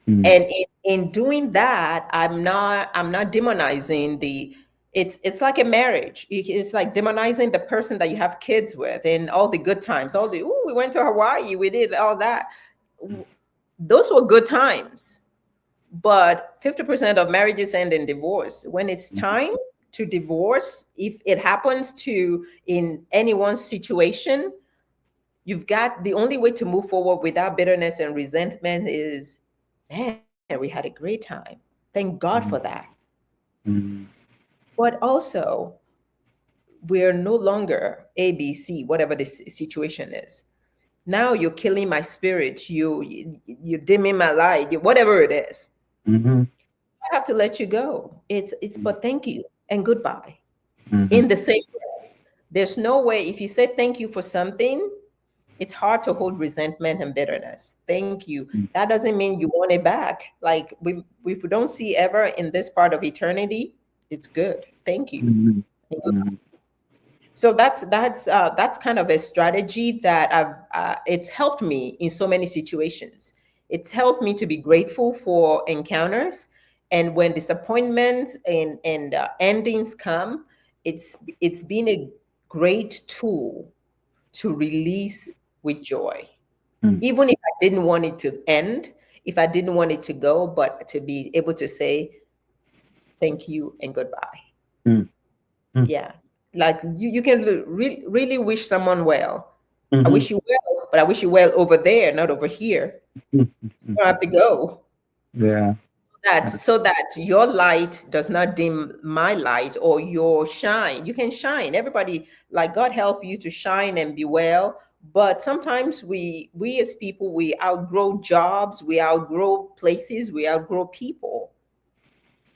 Speaker 2: And in doing that, I'm not demonizing the it's like a marriage. It's like demonizing the person that you have kids with and all the good times, all the we went to Hawaii, we did all that. Those were good times. But 50% of marriages end in divorce. When it's time to divorce, if it happens to in anyone's situation, you've got the only way to move forward without bitterness and resentment is, man, we had a great time. Thank God for that.
Speaker 1: Mm-hmm.
Speaker 2: But also, we're no longer A, B, C, whatever this situation is. Now you're killing my spirit. You're dimming my light. Whatever it is,
Speaker 1: Mm-hmm.
Speaker 2: I have to let you go. It's but thank you and goodbye.
Speaker 1: Mm-hmm.
Speaker 2: In the same breath. There's no way if you say thank you for something, it's hard to hold resentment and bitterness. Thank you. That doesn't mean you want it back. Like if we don't see ever in this part of eternity, it's good. Thank you.
Speaker 1: Mm-hmm. Mm-hmm.
Speaker 2: So that's kind of a strategy that it's helped me in so many situations. It's helped me to be grateful for encounters, and when disappointments and endings come, it's been a great tool to release with joy. Even if I didn't want it to end, if I didn't want it to go, but to be able to say thank you and goodbye. Yeah. Like you can really wish someone well. I
Speaker 1: Mm-hmm.
Speaker 2: wish you well, but I wish you well over there, not over here.
Speaker 1: Mm-hmm.
Speaker 2: You don't have to go.
Speaker 1: Yeah.
Speaker 2: That so that your light does not dim my light or your shine. You can shine. Everybody, like God help you to shine and be well. But sometimes we as people we outgrow jobs, we outgrow places, we outgrow people.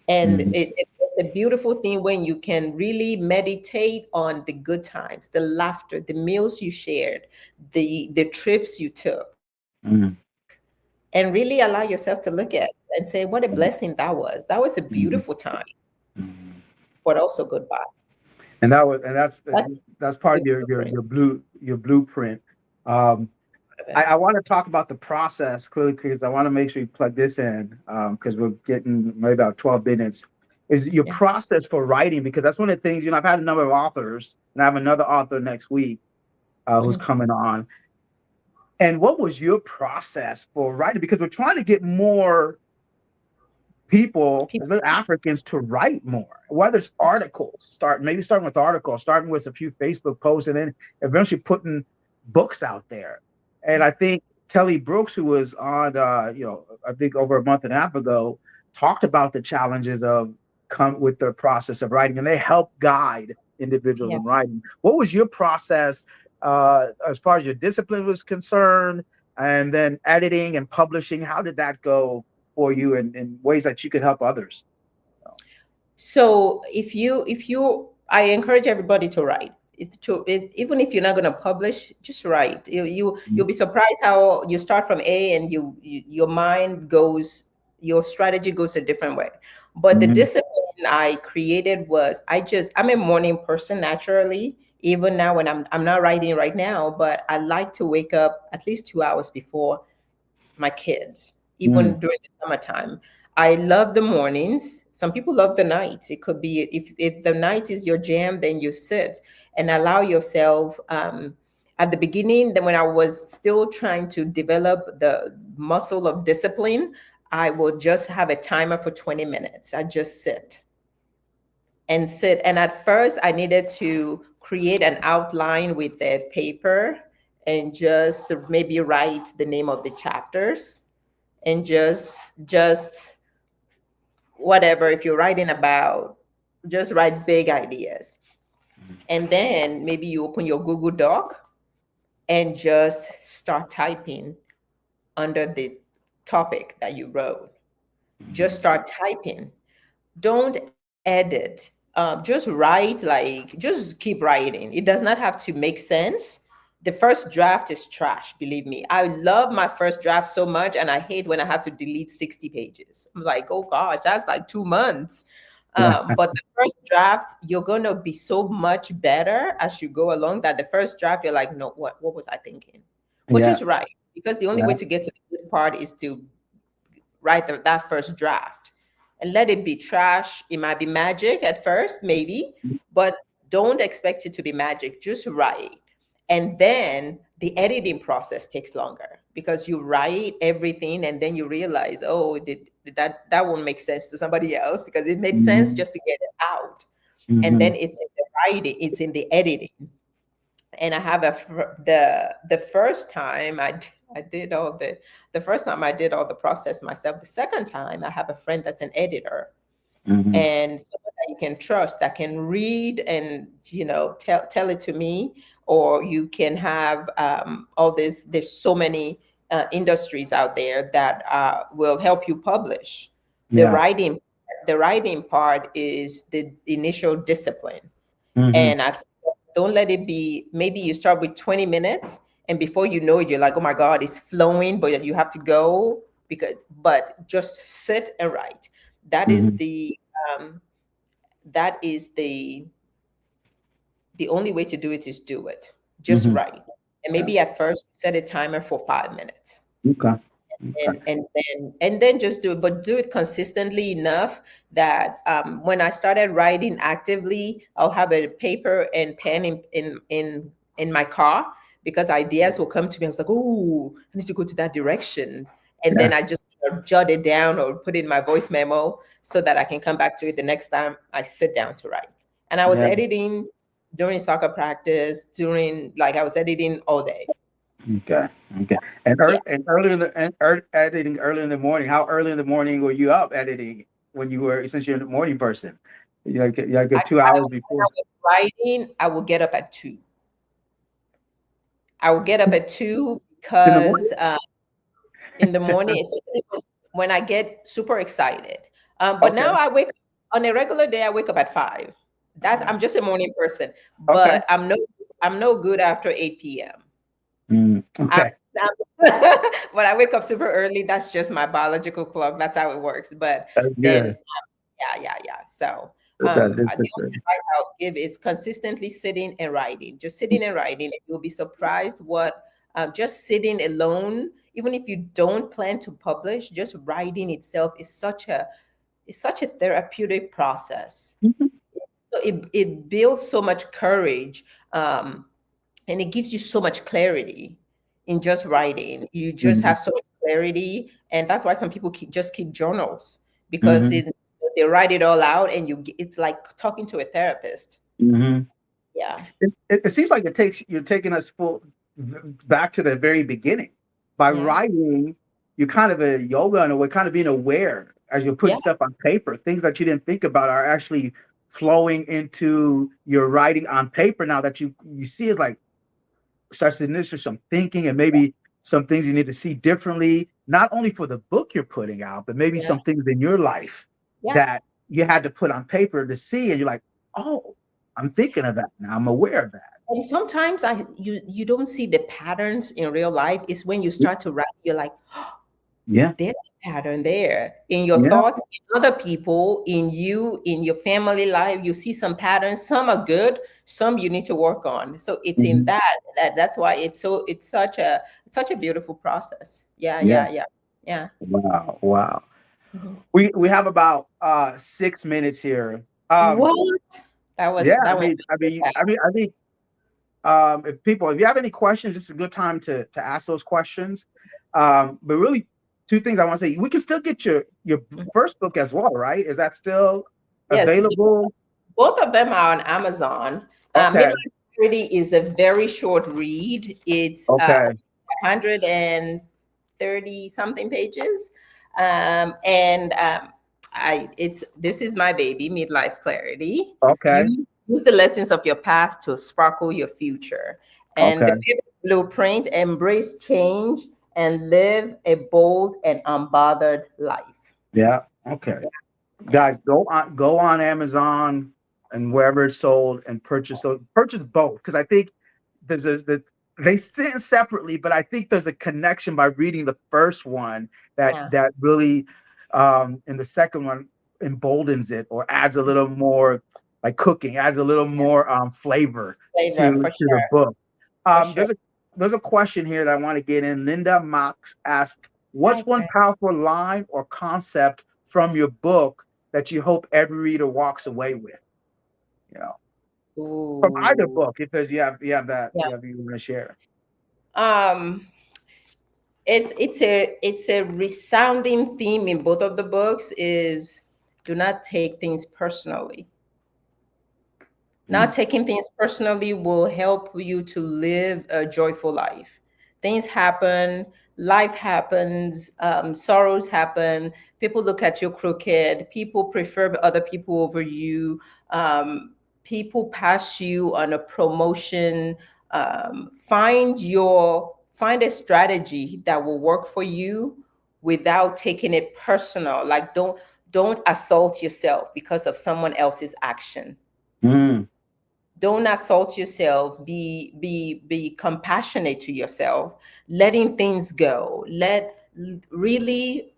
Speaker 2: And
Speaker 1: Mm-hmm.
Speaker 2: it's a beautiful thing when you can really meditate on the good times, the laughter, the meals you shared, the trips you took,
Speaker 1: Mm-hmm.
Speaker 2: and really allow yourself to look at and say, what a blessing that was. That was a beautiful time,
Speaker 1: Mm-hmm.
Speaker 2: but also goodbye.
Speaker 1: And that was and
Speaker 2: That's
Speaker 1: that's
Speaker 2: the
Speaker 1: part of
Speaker 2: blueprint
Speaker 1: your blueprint. Um,
Speaker 2: of it.
Speaker 1: I want to talk about the process quickly because I want to make sure you plug this in because we're getting maybe about 12 minutes. Is your
Speaker 2: Yeah.
Speaker 1: process for writing? Because that's one of the things, I've had a number of authors and I have another author next week who's
Speaker 2: Mhm.
Speaker 1: coming on. And what was your process for writing? Because we're trying to get more people,
Speaker 2: People,
Speaker 1: especially Africans, to write more, whether it's articles, starting with articles, starting with a few Facebook posts, and then eventually putting books out there. And I think Kelly Brooks, who was on, I think over a month and a half ago, talked about the challenges of come with the process of writing, and they help guide individuals
Speaker 2: yeah.
Speaker 1: in writing. What was your process as far as your discipline was concerned, and then editing and publishing? How did that go for you in ways that you could help others?
Speaker 2: So if you I encourage everybody to write. Even if you're not going to publish, just write. You'll be surprised how you start from A and your mind goes, your strategy goes a different way. But the
Speaker 1: Mm-hmm.
Speaker 2: discipline I created was I'm a morning person naturally. Even now when I'm not writing right now, but I like to wake up at least 2 hours before my kids,
Speaker 1: Mm.
Speaker 2: even during the summertime. I love the mornings. Some people love the nights. It could be if the night is your jam, then you sit and allow yourself. At the beginning, then when I was still trying to develop the muscle of discipline, I will just have a timer for 20 minutes. I just sit and sit. And at first, I needed to create an outline with a paper and just maybe write the name of the chapters and just whatever. If you're writing about, just write big ideas. And then maybe you open your Google Doc and just start typing under the topic that you wrote. Just start typing. Don't edit. Just write, like, just keep writing. It does not have to make sense. The first draft is trash, believe me. I love my first draft so much, and I hate when I have to delete 60 pages. I'm like, oh gosh, that's like 2 months.
Speaker 1: Yeah.
Speaker 2: But the first draft, you're gonna be so much better as you go along that the first draft, you're like, no, what was I thinking? But
Speaker 1: Yeah.
Speaker 2: just write, because the only way
Speaker 1: Yeah.
Speaker 2: to get to the good part is to write that first draft and let it be trash. It might be magic at first, maybe, but don't expect it to be magic. Just write. And then the editing process takes longer because you write everything and then you realize, oh, did that won't make sense to somebody else because it made sense
Speaker 1: Mhm.
Speaker 2: just to get it out. And then
Speaker 1: Mhm.
Speaker 2: it's in the writing, it's in the editing. And I have the first time I did all the first time I did all the process myself. The second time I have a friend that's an editor
Speaker 1: Mhm.
Speaker 2: and someone that you can trust that can read and tell it to me. Or you can have all this. There's so many industries out there that will help you publish. The
Speaker 1: Yeah.
Speaker 2: writing the writing part is the initial discipline.
Speaker 1: Mhm.
Speaker 2: And don't let it be, maybe you start with 20 minutes and before you know it, you're like, oh my God, it's flowing, but you have to go but just sit and write. That is
Speaker 1: Mhm.
Speaker 2: the, um, that is the only way to do it is do it. Just
Speaker 1: Mhm.
Speaker 2: write. And
Speaker 1: Yeah.
Speaker 2: maybe at first set a timer for 5 minutes
Speaker 1: Okay. Okay.
Speaker 2: and then just do it, but do it consistently enough that when I started writing actively, I'll have a paper and pen in my car because ideas will come to me. I was like, oh, I need to go to that direction, and then
Speaker 1: Yeah.
Speaker 2: I just jot it down or put it in my voice memo so that I can come back to it the next time I sit down to write. And I was
Speaker 1: Yeah.
Speaker 2: editing during soccer practice, during like I was editing all day.
Speaker 1: Okay. Okay.
Speaker 2: Yeah.
Speaker 1: And early in the editing early in the morning. How early in the morning were you up editing when you were since you're a morning person? You like
Speaker 2: I,
Speaker 1: get 2 hours
Speaker 2: when I
Speaker 1: before
Speaker 2: was writing, I would get up at 2. I would get up at 2
Speaker 1: in the morning.
Speaker 2: because in the morning, especially when I get super excited. But
Speaker 1: Okay.
Speaker 2: now I wake on a regular day. I wake up at 5. That's
Speaker 1: Uh,
Speaker 2: I'm just a morning person,
Speaker 1: okay.
Speaker 2: but I'm no good after 8 p.m. I'm,
Speaker 1: Okay.
Speaker 2: when I wake up super early, that's just my biological clock. That's how it works. But
Speaker 1: That's
Speaker 2: then
Speaker 1: good.
Speaker 2: yeah. So
Speaker 1: That is
Speaker 2: the only
Speaker 1: good.
Speaker 2: advice I'll give is consistently sitting and writing. Just sitting and writing. You'll be surprised what just sitting alone, even if you don't plan to publish, just writing itself is such a therapeutic process.
Speaker 1: Mhm.
Speaker 2: So it builds so much courage. And it gives you so much clarity in just writing. You just
Speaker 1: Mhm.
Speaker 2: have so much clarity, and that's why some people keep journals because
Speaker 1: Mhm.
Speaker 2: they write it all out, and it's like talking to a therapist.
Speaker 1: Mhm.
Speaker 2: Yeah,
Speaker 1: It seems like you're taking us back to the very beginning. By
Speaker 2: yeah,
Speaker 1: writing, you're kind of a yoga in a way, kind of being aware as you're putting
Speaker 2: yeah,
Speaker 1: stuff on paper. Things that you didn't think about are actually flowing into your writing on paper now that you see is like starts to initiate some thinking and maybe some things you need to see differently, not only for the book you're putting out, but maybe
Speaker 2: yeah,
Speaker 1: some things in your life
Speaker 2: yeah.
Speaker 1: that you had to put on paper to see, and you're like, oh, I'm thinking of that now. I'm aware of that.
Speaker 2: And sometimes you don't see the patterns in real life. It's when you start to write, you're like,
Speaker 1: Yeah.
Speaker 2: There's a pattern there in your
Speaker 1: Yeah.
Speaker 2: thoughts, in other people, in you, in your family life. You see some patterns. Some are good, some you need to work on. So it's in
Speaker 1: Hmm.
Speaker 2: that's why it's such a beautiful process. Yeah,
Speaker 1: Yeah.
Speaker 2: yeah, yeah, yeah.
Speaker 1: Wow. Wow.
Speaker 2: Mhm.
Speaker 1: We have about 6 minutes here.
Speaker 2: What?
Speaker 1: Yeah,
Speaker 2: That was
Speaker 1: I think if you have any questions, it's a good time to ask those questions. But really, two things I want to say. We can still get your
Speaker 2: Mhm.
Speaker 1: first book as well, right? Is that still
Speaker 2: Yes,
Speaker 1: available?
Speaker 2: both of them are on Amazon.
Speaker 1: Okay.
Speaker 2: Midlife Security is a very short read. It's
Speaker 1: Okay.
Speaker 2: 130 something pages. And I it's this is my baby, Midlife Clarity.
Speaker 1: Okay.
Speaker 2: Use the lessons of your past to sparkle your future. And the
Speaker 1: Okay.
Speaker 2: Pivot Blueprint, embrace change and live a bold and unbothered life.
Speaker 1: Yeah. Okay. Guys, go on Amazon and wherever it's sold and purchase both, because I think they sit separately, but I think there's a connection by reading the first one
Speaker 2: Yeah.
Speaker 1: that really in the second one emboldens it or adds a little more, like cooking, adds a little
Speaker 2: Yeah.
Speaker 1: more flavor to
Speaker 2: Flavor for
Speaker 1: the
Speaker 2: sure.
Speaker 1: book.
Speaker 2: For sure.
Speaker 1: There's a question here that I want to get in. Linda Mox asked,
Speaker 2: Hi,
Speaker 1: what's one
Speaker 2: Greg.
Speaker 1: powerful line or concept from your book that you hope every reader walks away with? You know, from either
Speaker 2: Ooh.
Speaker 1: book, if there's
Speaker 2: Yeah.
Speaker 1: you want to share.
Speaker 2: Um, it's a resounding theme in both of the books is do not take things personally. Not
Speaker 1: Mm,
Speaker 2: taking things personally will help you to live a joyful life. Things happen, life happens, sorrows happen. People look at you crooked. People prefer other people over you. People pass you on a promotion. Find a strategy that will work for you without taking it personal. Like don't assault yourself because of someone else's action.
Speaker 1: mm,
Speaker 2: Don't assault yourself. Be compassionate to yourself. Letting things go. Really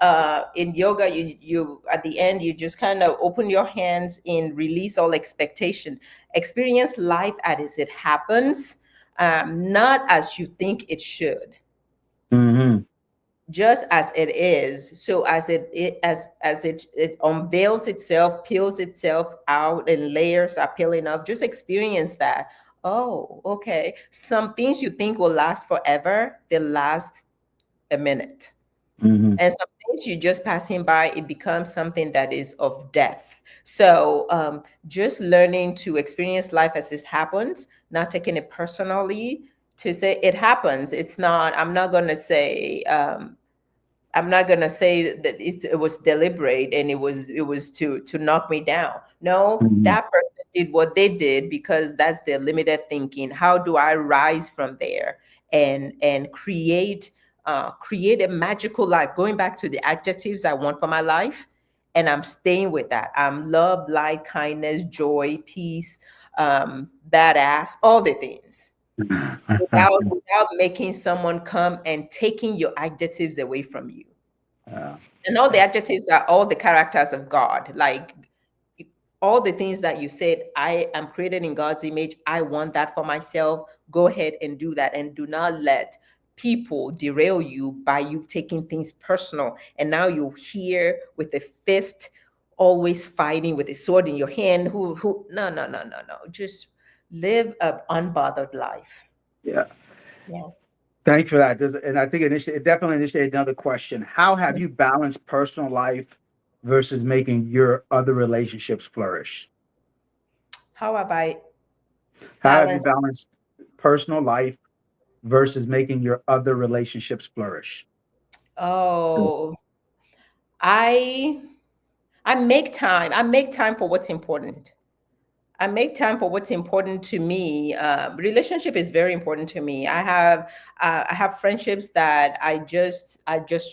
Speaker 2: in yoga, you at the end you just kind of open your hands and release all expectation. Experience life as it happens, not as you think it should,
Speaker 1: mm-hmm,
Speaker 2: just as it is. So as it unveils itself, peels itself out, and layers are peeling off, just experience that. Oh, okay, some things you think will last forever, they last a minute.
Speaker 1: mm-hmm.
Speaker 2: And some things you just passing by, it becomes something that is of depth. So just learning to experience life as it happens, not taking it personally. To say it happens, it's not, I'm not gonna say that it was deliberate and it was to knock me down. No,
Speaker 1: Mm-hmm.
Speaker 2: that person did what they did because that's their limited thinking. How do I rise from there and create a magical life? Going back to the adjectives I want for my life, and I'm staying with that. Love, light, kindness, joy, peace, badass, all the things without making someone come and taking your adjectives away from you.
Speaker 1: Yeah,
Speaker 2: And all the
Speaker 1: yeah.
Speaker 2: adjectives are all the characters of God. Like all the things that you said, I am created in God's image. I want that for myself. Go ahead and do that. And do not let people derail you by you taking things personal. And now you're here with a fist, always fighting with a sword in your hand. No, no, no, no, no. Just live an unbothered life.
Speaker 1: Yeah.
Speaker 2: Yeah.
Speaker 1: Thanks for that. And I think it definitely initiated another question. How have you balanced personal life versus making your other relationships flourish?
Speaker 2: How have I
Speaker 1: How have you
Speaker 2: balanced?
Speaker 1: balanced personal life versus making your other relationships flourish? So,
Speaker 2: Oh, I I make time. I make time for what's important. I make time for what's important to me. Relationship is very important to me. I have friendships that I just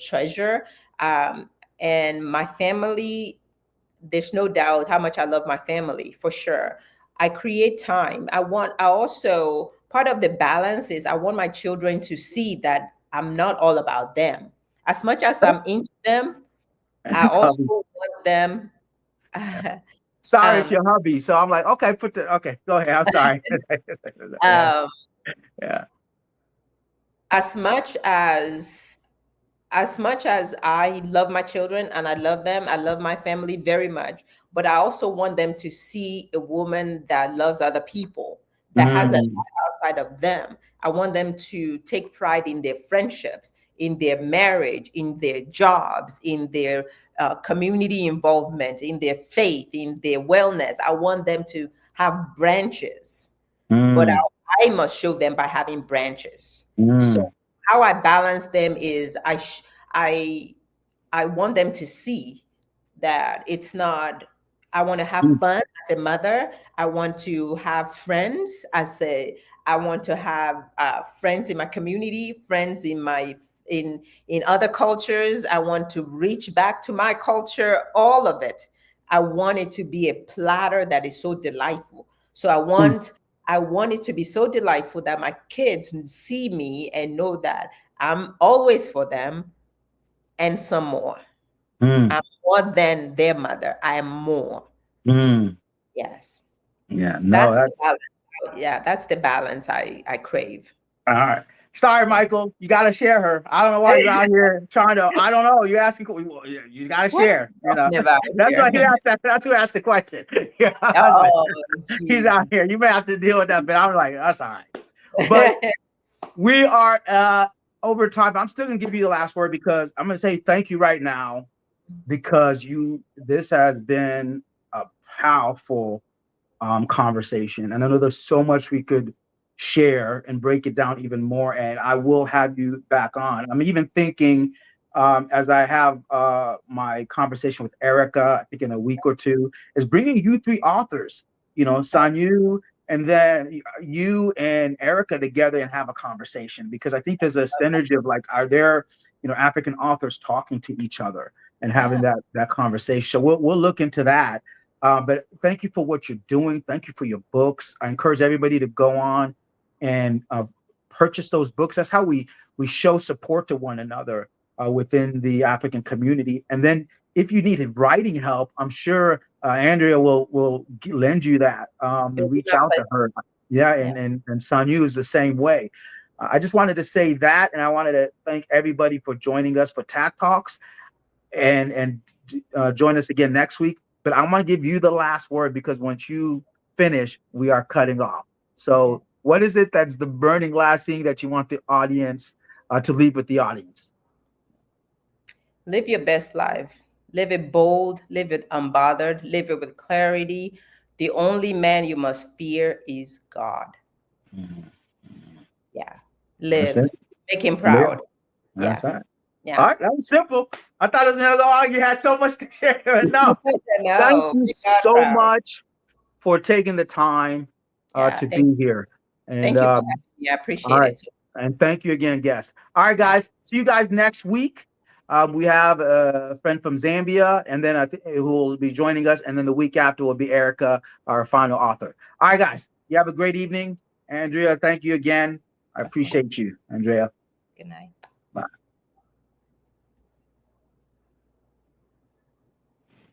Speaker 2: treasure, um, and my family. There's no doubt how much I love my family for sure. I create time. I also, part of the balance is I want my children to see that I'm not all about them. As much as I'm into them, I also
Speaker 1: Hubby.
Speaker 2: want them.
Speaker 1: Sorry, it's
Speaker 2: um,
Speaker 1: your hubby. So I'm like, okay, okay, go ahead. I'm sorry. Yeah,
Speaker 2: um,
Speaker 1: yeah.
Speaker 2: as much as as much as I love my children and I love them, I love my family very much, but I also want them to see a woman that loves other people, that has a
Speaker 1: Mm,
Speaker 2: life outside of them. I want them to take pride in their friendships, in their marriage, in their jobs, in their community involvement, in their faith, in their wellness. I want them to have branches, but
Speaker 1: mm,
Speaker 2: I must show them by having branches. So
Speaker 1: mm,
Speaker 2: how I balance them is I I want them to see that it's not. I want to have
Speaker 1: mm,
Speaker 2: fun as a mother. I want to have friends as a. I want to have friends in my community, friends in in other cultures. I want to reach back to my culture. All of it. I want it to be a platter that is so delightful. So
Speaker 1: mm,
Speaker 2: I want it to be so delightful that my kids see me and know that I'm always for them and some more.
Speaker 1: mm,
Speaker 2: I'm more than their mother. I am more.
Speaker 1: mm.
Speaker 2: Yes.
Speaker 1: Yeah, no,
Speaker 2: That's the
Speaker 1: that's
Speaker 2: balance. Yeah, that's the balance I crave.
Speaker 1: all right. Sorry,
Speaker 2: Yeah.
Speaker 1: Michael. You got to share her. I don't know why you're out here trying to. I don't know. You're asking. You got to
Speaker 2: What?
Speaker 1: share. You know.
Speaker 2: Never
Speaker 1: That's why
Speaker 2: here.
Speaker 1: he asked that. That's who asked the question. Your husband.
Speaker 2: Oh,
Speaker 1: He's out
Speaker 2: geez.
Speaker 1: here. You may have to deal with that. But I'm like, that's all right. But we are over time. I'm still gonna give you the last word because I'm gonna say thank you right now because this has been a powerful conversation. And I know there's so much we could share and break it down even more. And I will have you back on. I'm even thinking as I have my conversation with Erica, I think in a week or two, is bringing you three authors, Sanyu, and then you and Erica together and have a conversation because I think there's a synergy of like, are there, African authors talking to each other and having
Speaker 2: Yeah.
Speaker 1: that conversation. So we'll look into that. But thank you for what you're doing. Thank you for your books. I encourage everybody to go on and purchase those books. That's how we show support to one another within the African community. And then if you needed writing help, I'm sure Andrea will lend you that.
Speaker 2: It'll be
Speaker 1: Reach
Speaker 2: my
Speaker 1: out to
Speaker 2: pleasure.
Speaker 1: her. Yeah,
Speaker 2: Yeah.
Speaker 1: and Sanyu is the same way. I just wanted to say that, and I wanted to thank everybody for joining us for TAT Talks and join us again next week. But I'm going to give you the last word because once you finish, we are cutting off.
Speaker 2: Okay.
Speaker 1: So, what is it that's the burning last thing that you want the audience to leave with the audience?
Speaker 2: Live your best life. Live it bold, live it unbothered, live it with clarity. The only man you must fear is God.
Speaker 1: Mhm.
Speaker 2: Yeah.
Speaker 1: That's
Speaker 2: Live.
Speaker 1: it.
Speaker 2: Make him
Speaker 1: Live.
Speaker 2: proud.
Speaker 1: That's
Speaker 2: Yeah.
Speaker 1: right. All
Speaker 2: Yeah.
Speaker 1: right, that was simple. I thought it was gonna go on. You had so much to share. No, thank
Speaker 2: No,
Speaker 1: you
Speaker 2: make God
Speaker 1: so
Speaker 2: proud.
Speaker 1: much for taking the time
Speaker 2: Yeah.
Speaker 1: to be here. And
Speaker 2: Thank you for having me. I
Speaker 1: all
Speaker 2: appreciate
Speaker 1: right.
Speaker 2: it.
Speaker 1: And thank you again, guests. All right,
Speaker 2: Yeah.
Speaker 1: guys. See you guys next week. We have a friend from Zambia, and then I think who will be joining us. And then the week after will be Erica, our final author. All right, guys. You have a great evening. Andrea, thank you again. I
Speaker 2: Okay.
Speaker 1: appreciate you, Andrea.
Speaker 2: Good night.